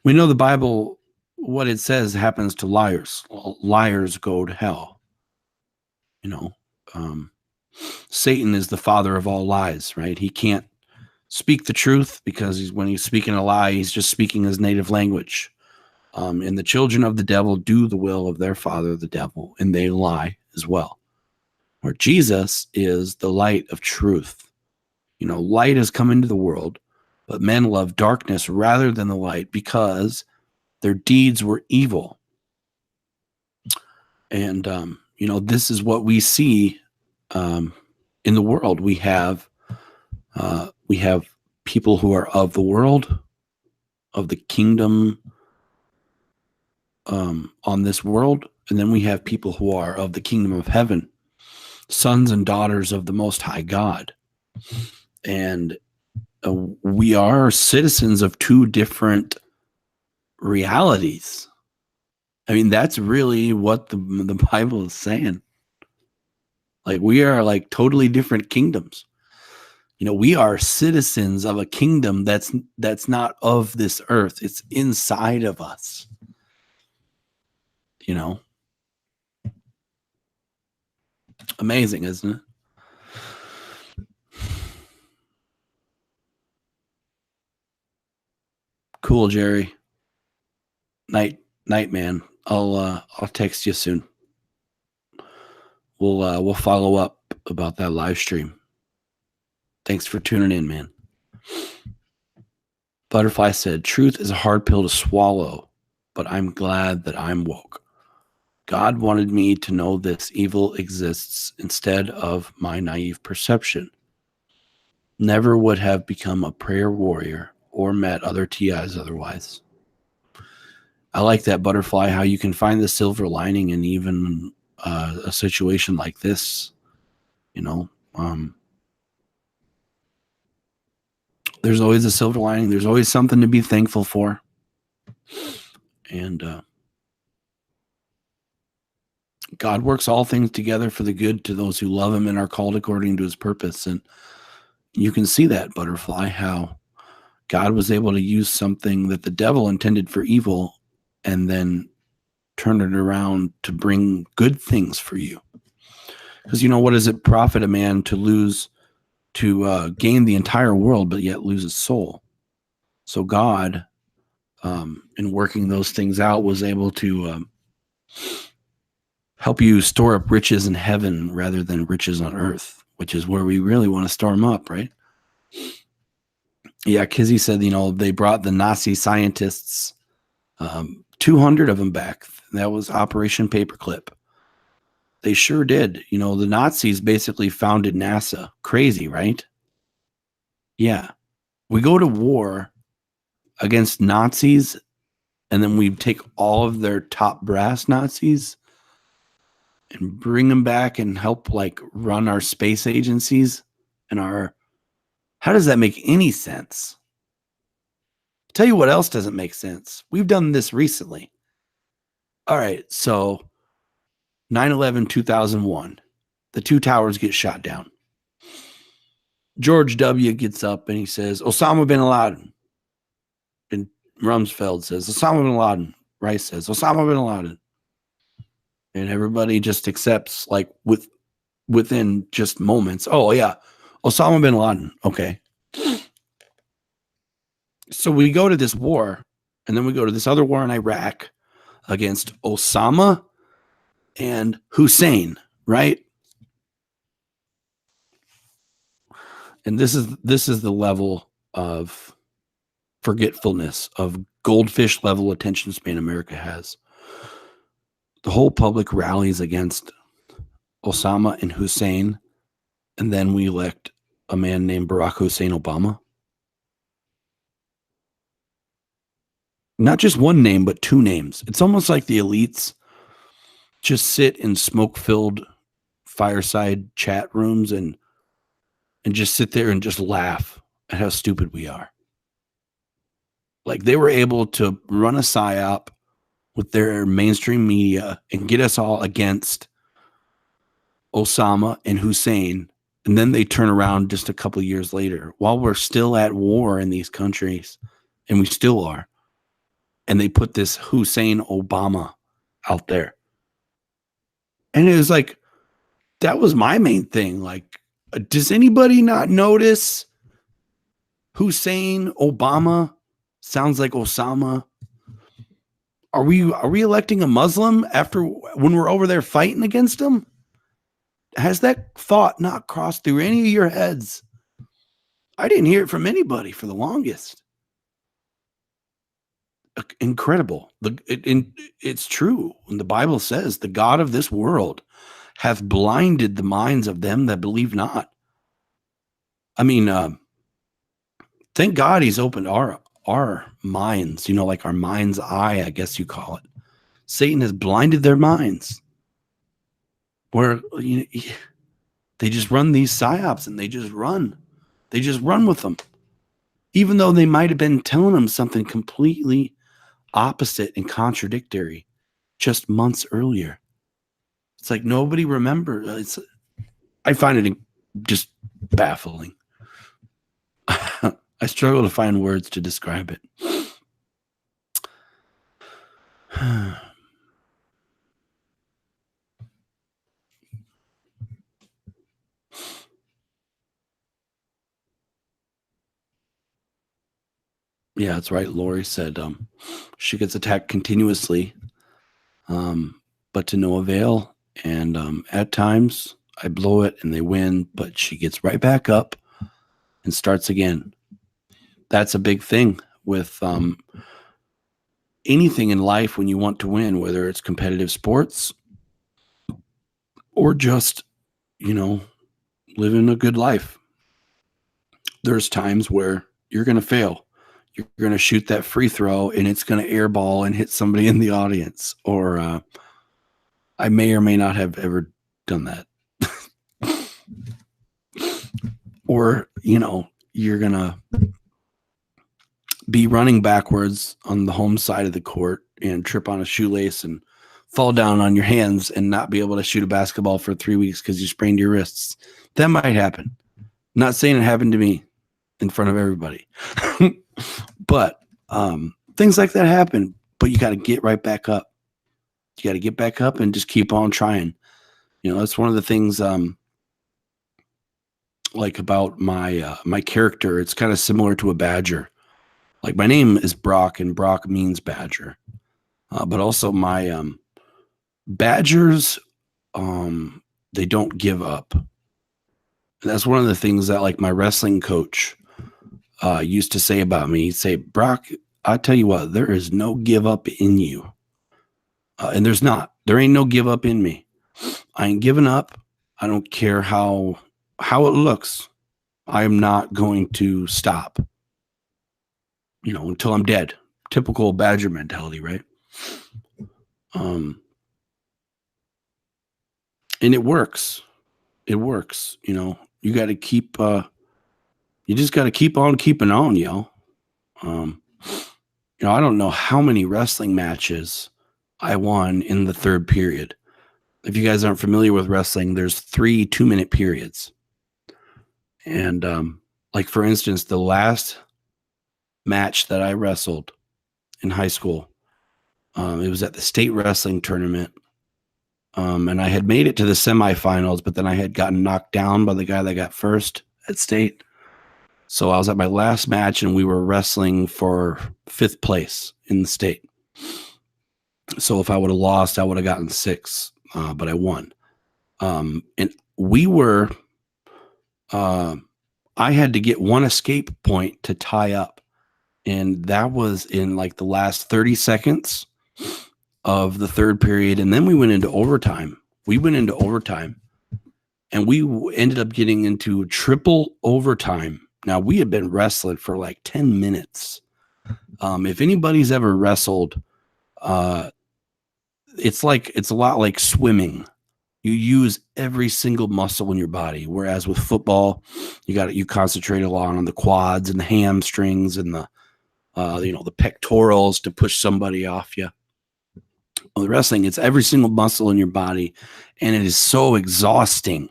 We know the Bible, what it says happens to liars. Well, liars go to hell. You know, Satan is the father of all lies, right? He can't speak the truth because when he's speaking a lie, he's just speaking his native language. And the children of the devil do the will of their father, the devil, and they lie as well. Where Jesus is the light of truth. You know, light has come into the world, but men love darkness rather than the light because their deeds were evil. And, you know, this is what we see in the world. We have people who are of the world, of the kingdom on this world, and then we have people who are of the kingdom of heaven, sons and daughters of the Most High God. And we are citizens of two different realities. I mean, that's really what the Bible is saying. Like, we are like totally different kingdoms. You know, we are citizens of a kingdom that's not of this earth. It's inside of us. You know, amazing, isn't it? Cool, Jerry. Night, man. I'll text you soon. We'll follow up about that live stream. Thanks for tuning in, man. Butterfly said, truth is a hard pill to swallow, but I'm glad that I'm woke. God wanted me to know this evil exists instead of my naive perception. Never would have become a prayer warrior or met other TIs otherwise. I like that, Butterfly, how you can find the silver lining in even a situation like this. You know, there's always a silver lining. There's always something to be thankful for. And God works all things together for the good to those who love him and are called according to his purpose. And you can see that, Butterfly, how God was able to use something that the devil intended for evil and then turn it around to bring good things for you. Because, what does it profit a man to gain the entire world, but yet lose his soul? So God, in working those things out, was able to help you store up riches in heaven rather than riches on earth, which is where we really want to store them up, right? Yeah, Kizzy said, they brought the Nazi scientists, 200 of them back. That was Operation Paperclip. They sure did. The Nazis basically founded NASA. Crazy, right? Yeah. We go to war against Nazis, and then we take all of their top brass Nazis and bring them back and help run our space agencies and how does that make any sense? I'll tell you what else doesn't make sense. We've done this recently. All right, so 9/11 2001, the two towers get shot down. George W. gets up and he says, Osama bin Laden. And Rumsfeld says, Osama bin Laden. Rice says, Osama bin Laden. And everybody just accepts, within just moments. Oh, yeah, Osama bin Laden. Okay. So we go to this war, and then we go to this other war in Iraq against Osama and Hussein, right? And this is the level of forgetfulness, of goldfish level attention span America has. The whole public rallies against Osama and Hussein, and then we elect a man named Barack Hussein Obama. Not just one name, but two names. It's almost like the elites just sit in smoke-filled fireside chat rooms and just sit there and just laugh at how stupid we are. Like, they were able to run a psyop with their mainstream media and get us all against Osama and Hussein, and then they turn around just a couple of years later while we're still at war in these countries, and we still are, and they put this Hussein Obama out there. And it was like, that was my main thing. Like, does anybody not notice Hussein Obama sounds like Osama? Are we electing a Muslim when we're over there fighting against him? Has that thought not crossed through any of your heads? I didn't hear it from anybody for the longest. Incredible. It's true. When the Bible says the God of this world hath blinded the minds of them that believe not. I mean, thank God he's opened our minds, like our mind's eye, I guess you call it. Satan has blinded their minds where they just run these psyops and they just run with them, even though they might have been telling them something completely opposite and contradictory just months earlier. It's like nobody remembers. I find it just baffling. I struggle to find words to describe it. Yeah, that's right. Lori said she gets attacked continuously, but to no avail. And at times I blow it and they win, but she gets right back up and starts again. That's a big thing with anything in life when you want to win, whether it's competitive sports or just, living a good life. There's times where you're going to fail. You're going to shoot that free throw and it's going to airball and hit somebody in the audience. Or I may or may not have ever done that. Or, you're going to be running backwards on the home side of the court and trip on a shoelace and fall down on your hands and not be able to shoot a basketball for 3 weeks because you sprained your wrists. That might happen. Not saying it happened to me in front of everybody, but things like that happen, but you got to get right back up. You got to get back up and just keep on trying. That's one of the things like about my character. It's kind of similar to a badger. Like my name is Brock and Brock means badger. But also my badgers, they don't give up. And that's one of the things that like my wrestling coach used to say about me. He'd say, Brock, I tell you what, there is no give up in you. And there's not. There ain't no give up in me. I ain't giving up. I don't care how it looks. I am not going to stop, until I'm dead. Typical badger mentality, right? And it works. It works. You got to keep, you just got to keep on keeping on, yo. I don't know how many wrestling matches I won in the third period. If you guys aren't familiar with wrestling, there's 3 2-minute periods. And like, for instance, the last match that I wrestled in high school, it was at the state wrestling tournament. And I had made it to the semifinals, but then I had gotten knocked down by the guy that got first at state. So I was at my last match and we were wrestling for 5th place in the state. So if I would have lost, I would have gotten 6, but I won. And we were, I had to get one escape point to tie up. And that was in like the last 30 seconds of the third period. And then we went into overtime. And we ended up getting into triple overtime. Now, we had been wrestling for like 10 minutes. If anybody's ever wrestled, it's a lot like swimming. You use every single muscle in your body. Whereas with football, you concentrate a lot on the quads and the hamstrings and the pectorals to push somebody off you. With wrestling, it's every single muscle in your body, and it is so exhausting.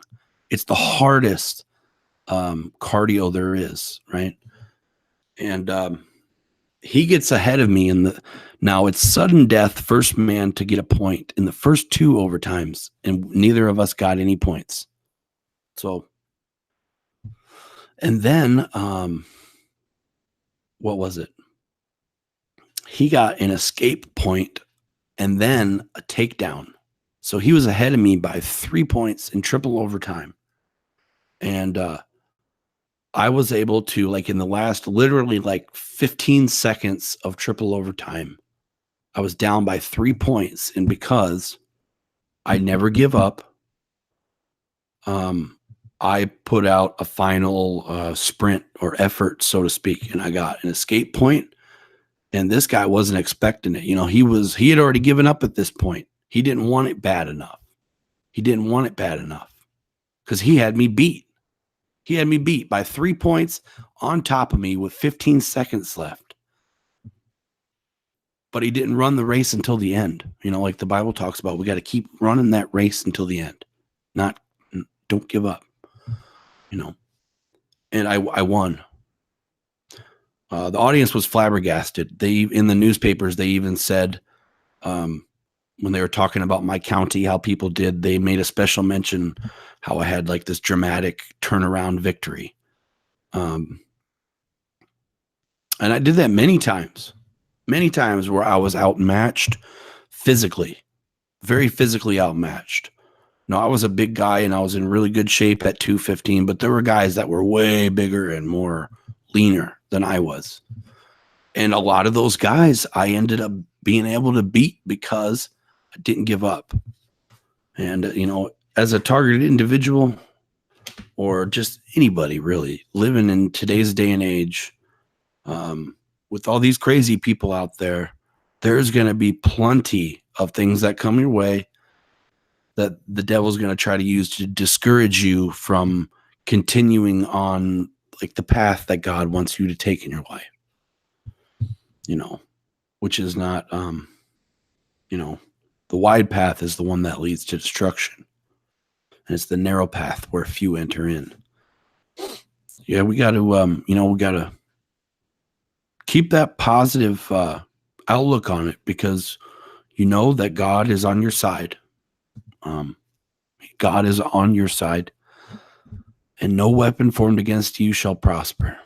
It's the hardest cardio there is, right? And he gets ahead of me now it's sudden death, first man to get a point in the first 2 overtimes, and neither of us got any points. So, and then what was it? He got an escape point and then a takedown. So he was ahead of me by 3 points in triple overtime. And I was able to, like, in the last literally like 15 seconds of triple overtime, I was down by 3 points. And because I never give up, I put out a final sprint or effort, so to speak, and I got an escape point. And this guy wasn't expecting it. He had already given up at this point. He didn't want it bad enough. Because he had me beat. He had me beat by 3 points on top of me with 15 seconds left. But he didn't run the race until the end. Like the Bible talks about, we got to keep running that race until the end. Don't give up. And I won. The audience was flabbergasted. In the newspapers, they even said, when they were talking about my county, how people did, they made a special mention how I had like this dramatic turnaround victory. And I did that many times where I was outmatched physically, very physically outmatched. No, I was a big guy and I was in really good shape at 215, but there were guys that were way bigger and more leaner than I was. And a lot of those guys I ended up being able to beat because I didn't give up. And, as a targeted individual or just anybody really living in today's day and age, with all these crazy people out there, there's going to be plenty of things that come your way that the devil's going to try to use to discourage you from continuing on like the path that God wants you to take in your life. Which is not, the wide path is the one that leads to destruction. And it's the narrow path where few enter in. Yeah, we got to, we got to keep that positive outlook on it, because that God is on your side. God is on your side, and no weapon formed against you shall prosper.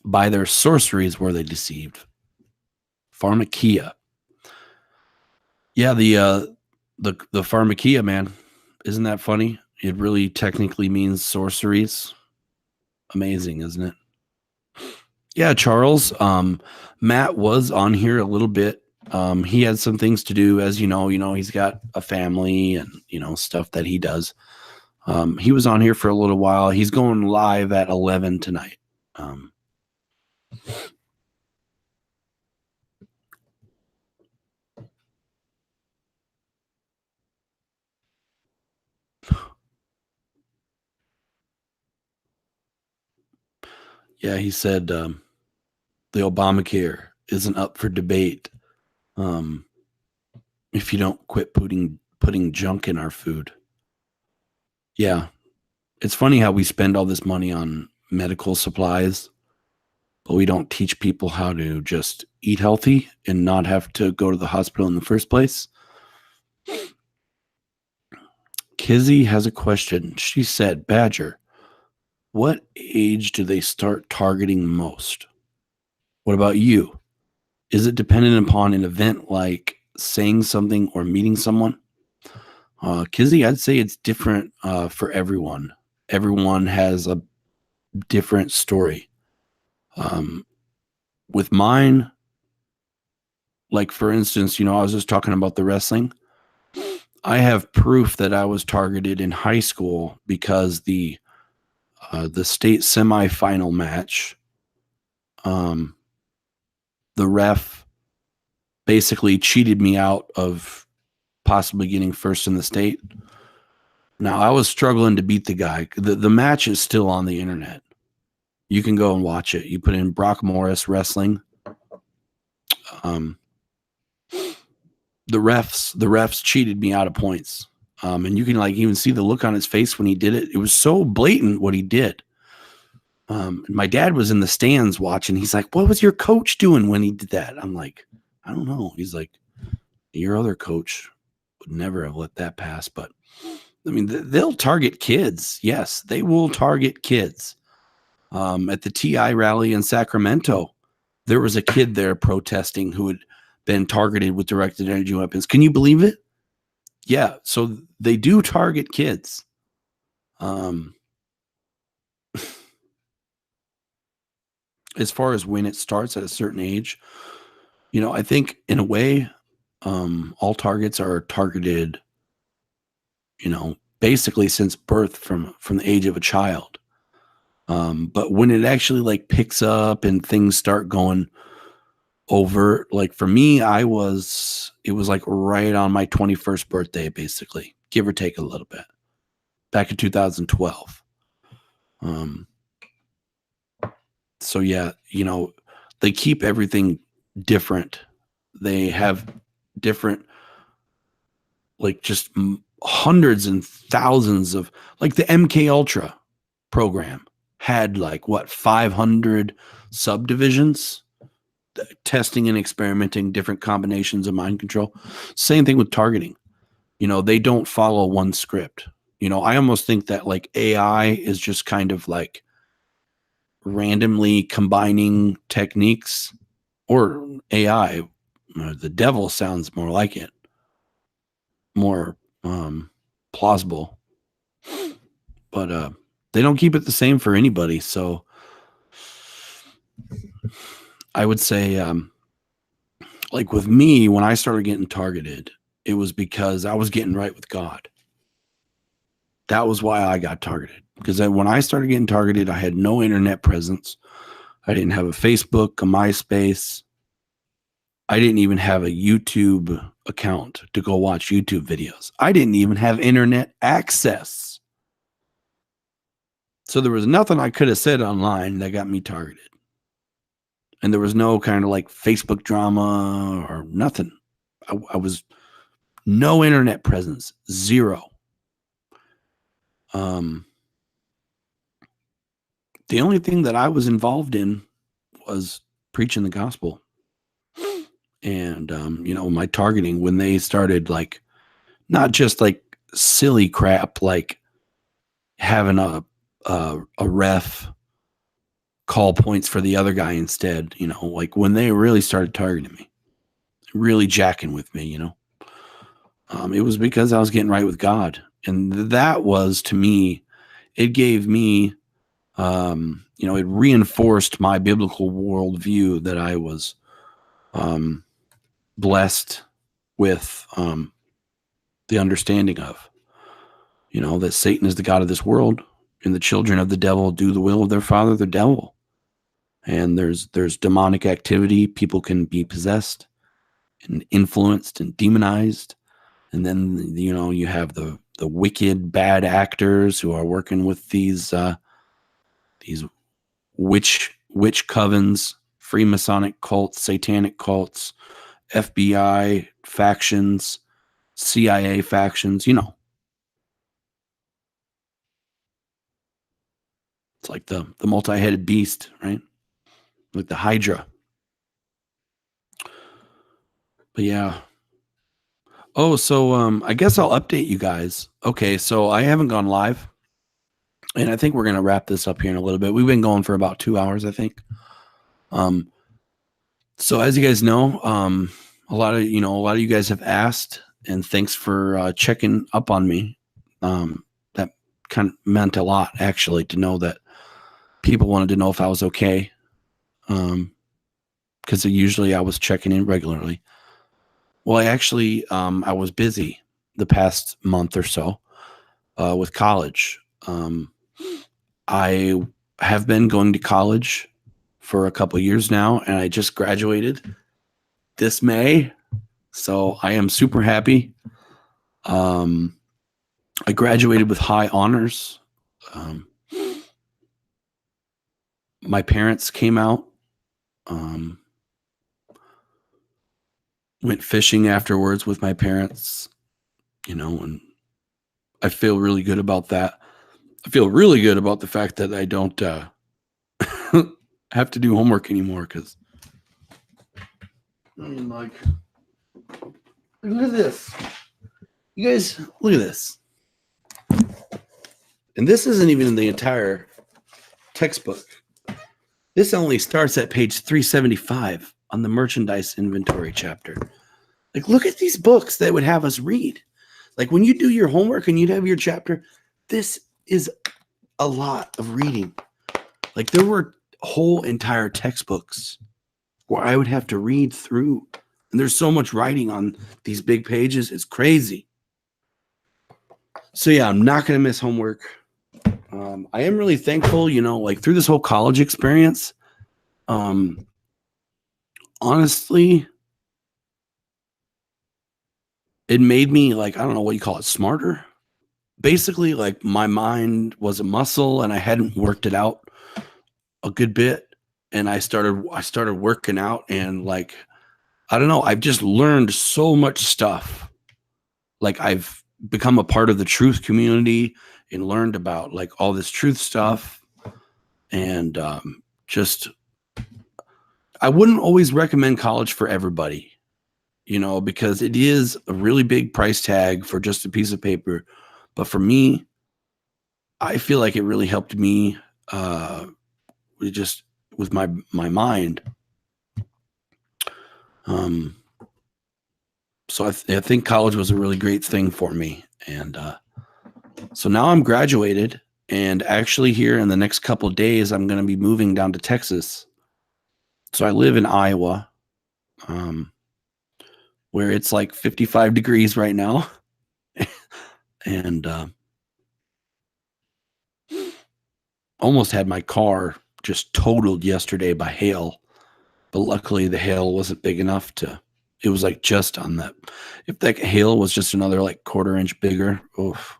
By their sorceries were they deceived. Pharmakia. Yeah, the pharmakia, man. Isn't that funny? It really technically means sorceries. Amazing, isn't it? Yeah, Charles. Matt was on here a little bit. He had some things to do, as he's got a family and, stuff that he does. He was on here for a little while. He's going live at 11 tonight. Yeah, he said the Obamacare isn't up for debate if you don't quit putting junk in our food. Yeah, it's funny how we spend all this money on medical supplies, but we don't teach people how to just eat healthy and not have to go to the hospital in the first place. Kizzy has a question. She said, Badger, what age do they start targeting most? What about you? Is it dependent upon an event like saying something or meeting someone? Kizzy, I'd say it's different for everyone. Everyone has a different story. With mine, like for instance, I was just talking about the wrestling. I have proof that I was targeted in high school because the state semifinal match, the ref basically cheated me out of possibly getting first in the state. Now, I was struggling to beat the guy. The match is still on the internet. You can go and watch it. You put in Brock Morris wrestling. The refs cheated me out of points. And you can even see the look on his face when he did it. It was so blatant what he did. My dad was in the stands watching. He's like, what was your coach doing when he did that? I'm like, I don't know. He's like, your other coach would never have let that pass. But I mean, they'll target kids. Yes, they will target kids. At the TI rally in Sacramento, there was a kid there protesting who had been targeted with directed energy weapons. Can you believe it? Yeah, so they do target kids. As far as when it starts at a certain age, I think in a way, all targets are targeted, basically since birth from the age of a child. But when it actually picks up and things start going over, for me, it was right on my 21st birthday, basically, give or take a little bit, back in 2012. So yeah, they keep everything different. They have different, just hundreds and thousands of, the MK Ultra program had 500 subdivisions, testing and experimenting different combinations of mind control. Same thing with targeting. They don't follow one script. I almost think that AI is just kind of randomly combining techniques or AI. The devil sounds more like it, more plausible, but they don't keep it the same for anybody. So I would say, like with me, when I started getting targeted, it was because I was getting right with God. That was why I got targeted. Because when I started getting targeted, I had no internet presence. I didn't have a Facebook, a MySpace. I didn't even have a YouTube account to go watch YouTube videos. I didn't even have internet access. So there was nothing I could have said online that got me targeted. And there was no kind of like Facebook drama or nothing. I was no internet presence, zero. The only thing that I was involved in was preaching the gospel. And, my targeting, when they started like, not just like silly crap, like having a ref call points for the other guy instead, like when they really started targeting me, really jacking with me, it was because I was getting right with God. And that was, to me, it gave me, it reinforced my biblical worldview that I was blessed with the understanding of, that Satan is the god of this world and the children of the devil do the will of their father, the devil. And there's demonic activity. People can be possessed and influenced and demonized. And then, you have the wicked, bad actors who are working with these witch covens, Freemasonic cults, satanic cults, FBI factions, CIA factions, It's like the multi-headed beast, right? Like the Hydra. But yeah. Oh, so I guess I'll update you guys. Okay, so I haven't gone live. And I think we're gonna wrap this up here in a little bit. We've been going for about 2 hours, I think. So as you guys know, a lot of you guys have asked, and thanks for checking up on me. That kind of meant a lot, actually, to know that people wanted to know if I was okay. Because usually I was checking in regularly. Well, I was busy the past month or so with college. I have been going to college for a couple years now, and I just graduated this May. So I am super happy. I graduated with high honors. My parents came out, went fishing afterwards with my parents, and I feel really good about that. I feel really good about the fact that I don't have to do homework anymore, because look at this. You guys, look at this. And this isn't even the entire textbook. This only starts at page 375 on the merchandise inventory chapter. Like, look at these books that would have us read. Like, when you do your homework and you'd have your chapter, this is a lot of reading. Like, there were whole entire textbooks where I would have to read through. And there's so much writing on these big pages. It's crazy. So, yeah, I'm not going to miss homework. I am really thankful, like through this whole college experience. Honestly, it made me, like, I don't know what you call it, smarter. Basically, like, my mind was a muscle and I hadn't worked it out a good bit. And I started working out, and like, I don't know, I've just learned so much stuff. Like, I've become a part of the truth community and learned about like all this truth stuff. And I wouldn't always recommend college for everybody, because it is a really big price tag for just a piece of paper. But for me, I feel like it really helped me we just with my mind. So I think college was a really great thing for me. And so now I'm graduated, and actually here in the next couple of days, I'm going to be moving down to Texas. So I live in Iowa, where it's like 55 degrees right now. And almost had my car just totaled yesterday by hail. But luckily the hail wasn't big enough to, it was like just on that. If that hail was just another like quarter-inch bigger, oof,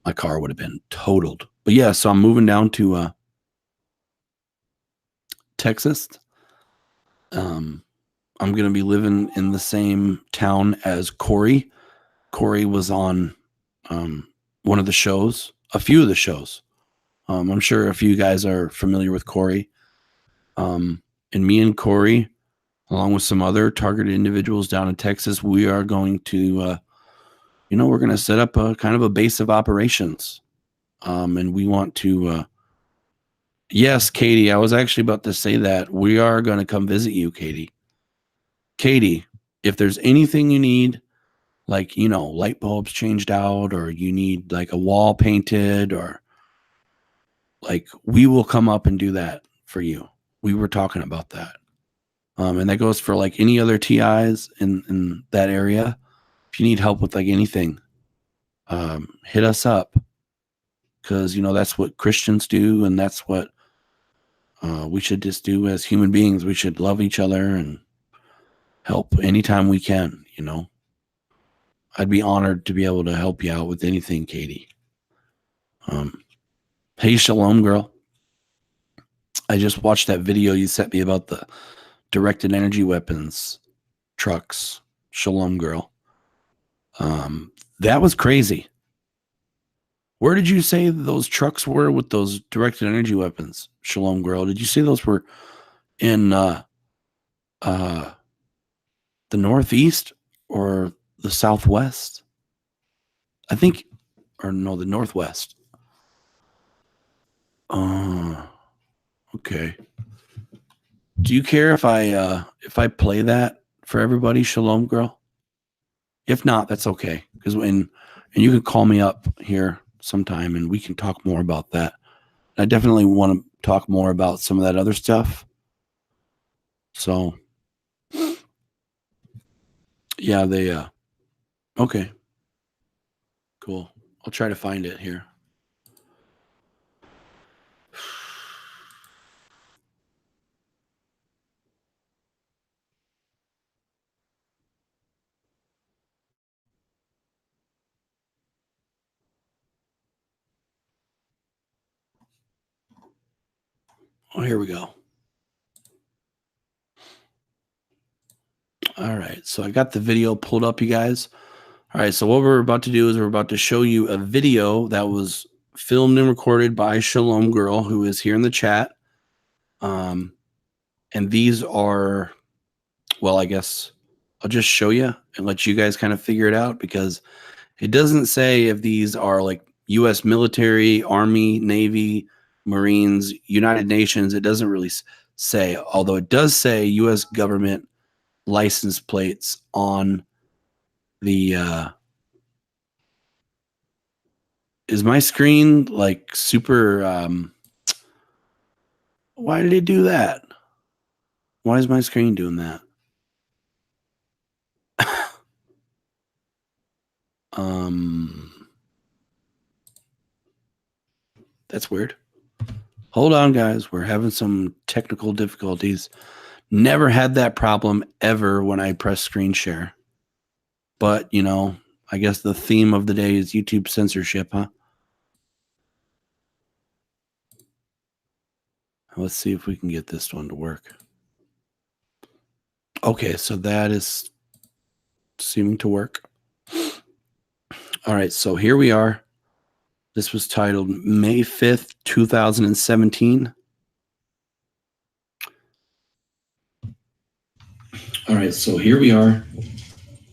my car would have been totaled. But yeah, so I'm moving down to Texas. I'm going to be living in the same town as Corey. Corey was on one of the shows, a few of the shows. I'm sure a few of you guys are familiar with Corey. And me and Corey, along with some other targeted individuals down in Texas, we are going to, we're going to set up a kind of a base of operations. And we want to, yes, Katie, I was actually about to say that. We are going to come visit you, Katie. Katie, if there's anything you need, like, light bulbs changed out, or you need like a wall painted, or like, we will come up and do that for you. We were talking about that. And that goes for like any other TIs in that area. If you need help with like anything, hit us up, because, that's what Christians do. And that's what we should just do as human beings. We should love each other and help anytime we can, I'd be honored to be able to help you out with anything, Katie. Hey, Shalom girl. I just watched that video you sent me about the directed energy weapons trucks. Shalom girl. That was crazy. Where did you say those trucks were with those directed energy weapons? Shalom girl. Did you say those were in the Northeast or the Southwest? I think, or no, the Northwest. Okay. Do you care if I play that for everybody, Shalom girl? If not, that's okay. Because and you can call me up here sometime and we can talk more about that. I definitely want to talk more about some of that other stuff. So yeah, they okay. Cool. I'll try to find it here. Oh, here we go. All right. So I got the video pulled up, you guys. All right. So what we're about to do is we're about to show you a video that was filmed and recorded by Shalom girl, who is here in the chat. And these are, well, I guess I'll just show you and let you guys kind of figure it out, because it doesn't say if these are like U.S. military, Army, Navy, Marines, United Nations. It doesn't really say, although it does say U.S. government license plates on the is my screen like super why did it do that? Why is my screen doing that? That's weird. Hold on, guys. We're having some technical difficulties. Never had that problem ever when I press screen share. But, I guess the theme of the day is YouTube censorship, huh? Let's see if we can get this one to work. Okay, so that is seeming to work. All right, so here we are. This was titled May 5th, 2017. All right, so here we are.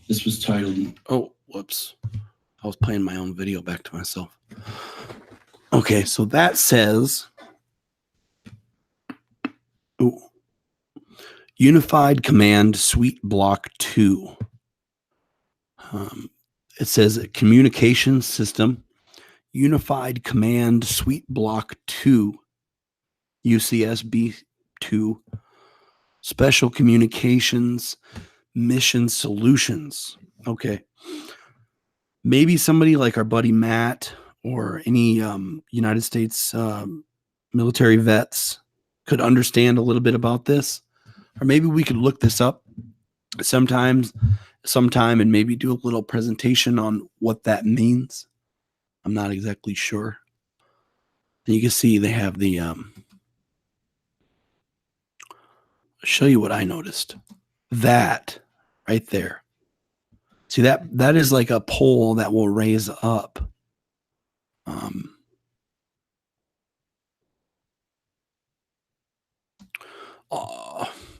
This was titled, oh, whoops. I was playing my own video back to myself. Okay, so that says, Ooh. Unified Command Suite Block 2. It says Communications System, Unified Command Suite Block 2, UCSB 2, Special Communications Mission Solutions. Okay. Maybe somebody like our buddy Matt or any United States military vets could understand a little bit about this. Or maybe we could look this up sometime and maybe do a little presentation on what that means. I'm not exactly sure. And you can see they have the I'll show you what I noticed. That right there. See, that is like a pole that will raise up.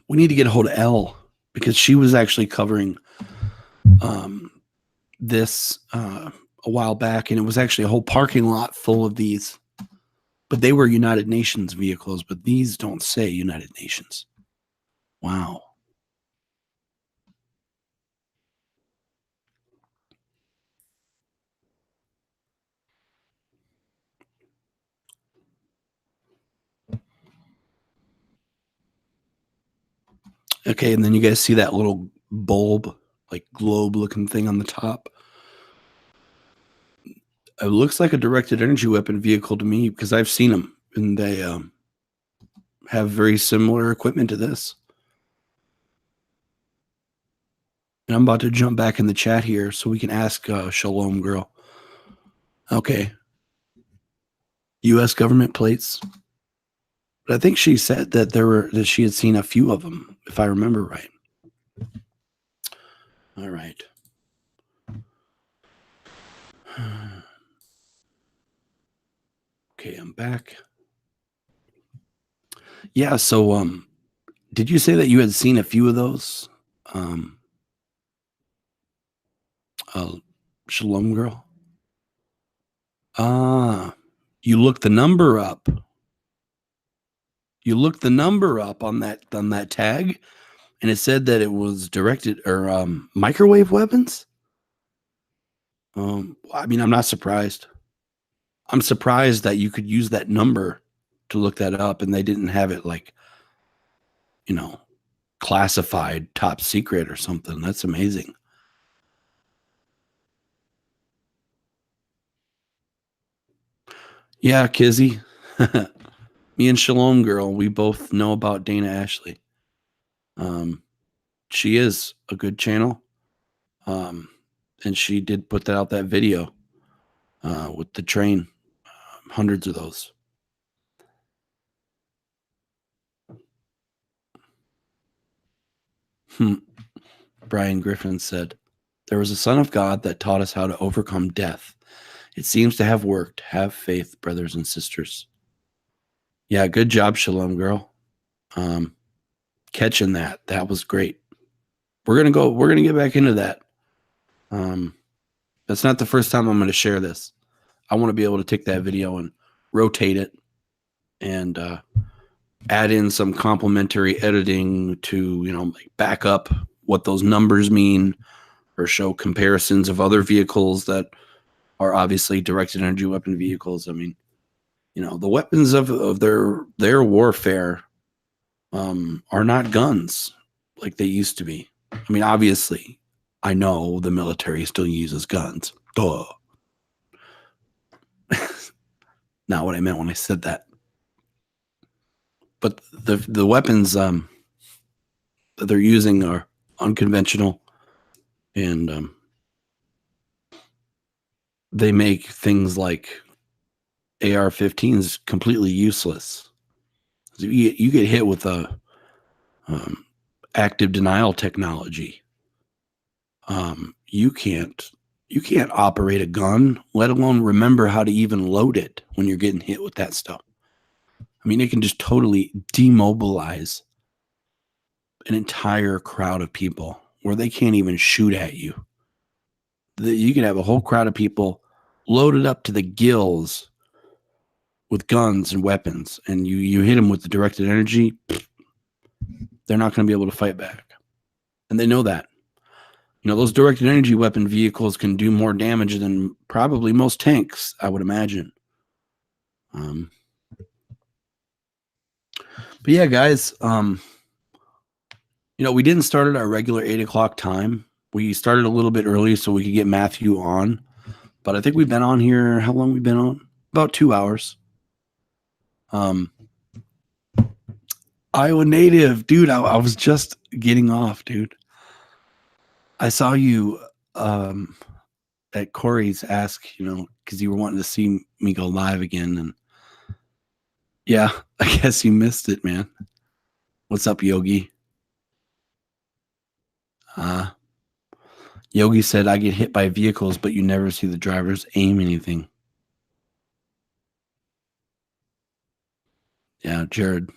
We need to get a hold of Elle because she was actually covering this a while back, and it was actually a whole parking lot full of these. But they were United Nations vehicles, but these don't say United Nations. Wow. Okay, and then you guys see that little bulb, like globe looking thing on the top. It looks like a directed energy weapon vehicle to me because I've seen them and they have very similar equipment to this. And I'm about to jump back in the chat here so we can ask Shalom Girl. Okay. U.S. government plates. But I think she said that she had seen a few of them, if I remember right. All right. Okay, I'm back. Yeah, so did you say that you had seen a few of those? Shalom Girl. You looked the number up. You looked the number up on that tag, and it said that it was directed or microwave weapons. I mean, I'm not surprised. I'm surprised that you could use that number to look that up, and they didn't have it like, classified, top secret or something. That's amazing. Yeah, Kizzy. Me and Shalom Girl, we both know about Dana Ashley. She is a good channel. And she did put that video with the train. Hundreds of those. Brian Griffin said, there was a son of God that taught us how to overcome death. It seems to have worked. Have faith, brothers and sisters. Yeah, good job, Shalom Girl. Catching that. That was great. We're gonna get back into that. That's not the first time I'm gonna share this. I want to be able to take that video and rotate it and add in some complementary editing to, like back up what those numbers mean or show comparisons of other vehicles that are obviously directed energy weapon vehicles. I mean, the weapons of their warfare are not guns like they used to be. I mean, obviously, I know the military still uses guns. Duh. Not what I meant when I said that. But the weapons that they're using are unconventional, and they make things like AR-15s completely useless. So you get hit with a active denial technology. You can't operate a gun, let alone remember how to even load it when you're getting hit with that stuff. I mean, it can just totally demobilize an entire crowd of people where they can't even shoot at you. You can have a whole crowd of people loaded up to the gills with guns and weapons, and you hit them with the directed energy, they're not going to be able to fight back. And they know that. You know, those directed energy weapon vehicles can do more damage than probably most tanks, I would imagine. But yeah, guys, you know, we didn't start at our regular 8 o'clock time. We started a little bit early so we could get Matthew on. But I think we've been on here. How long we been on? About 2 hours. Iowa native, dude. I was just getting off, dude. I saw you at Corey's ask, you know, because you were wanting to see me go live again, and yeah, I guess you missed it, man. What's up, Yogi? Yogi said, I get hit by vehicles, but you never see the drivers aim anything. Yeah, Jared.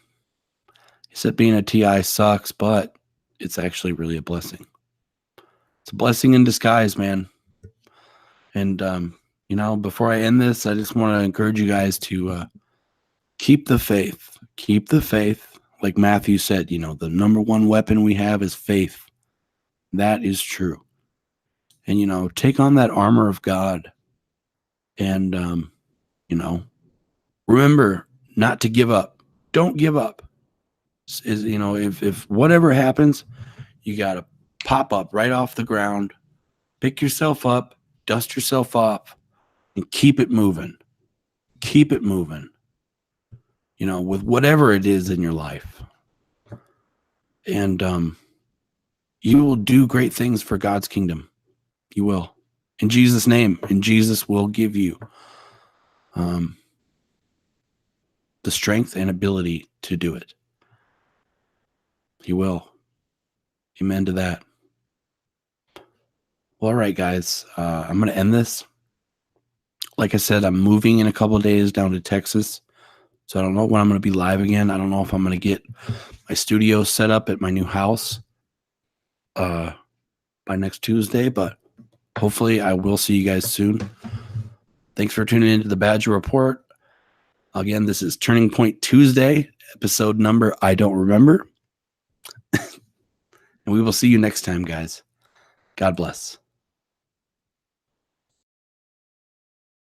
He said being a TI sucks, but it's actually really a blessing. It's a blessing in disguise, man. And, you know, before I end this, I just want to encourage you guys to keep the faith. Keep the faith. Like Matthew said, you know, the number one weapon we have is faith. That is true. And, you know, take on that armor of God. And, you know, remember not to give up. Don't give up. You know, if whatever happens, you got to pop up right off the ground, pick yourself up, dust yourself off, and keep it moving. Keep it moving. You know, with whatever it is in your life. And you will do great things for God's kingdom. You will. In Jesus' name. And Jesus will give you the strength and ability to do it. He will. Amen to that. Well, all right, guys. I'm going to end this. Like I said, I'm moving in a couple of days down to Texas. So I don't know when I'm going to be live again. I don't know if I'm going to get my studio set up at my new house by next Tuesday, but hopefully I will see you guys soon. Thanks for tuning into the Badger Report. Again, this is Turning Point Tuesday, episode number I don't remember. And we will see you next time, guys. God bless.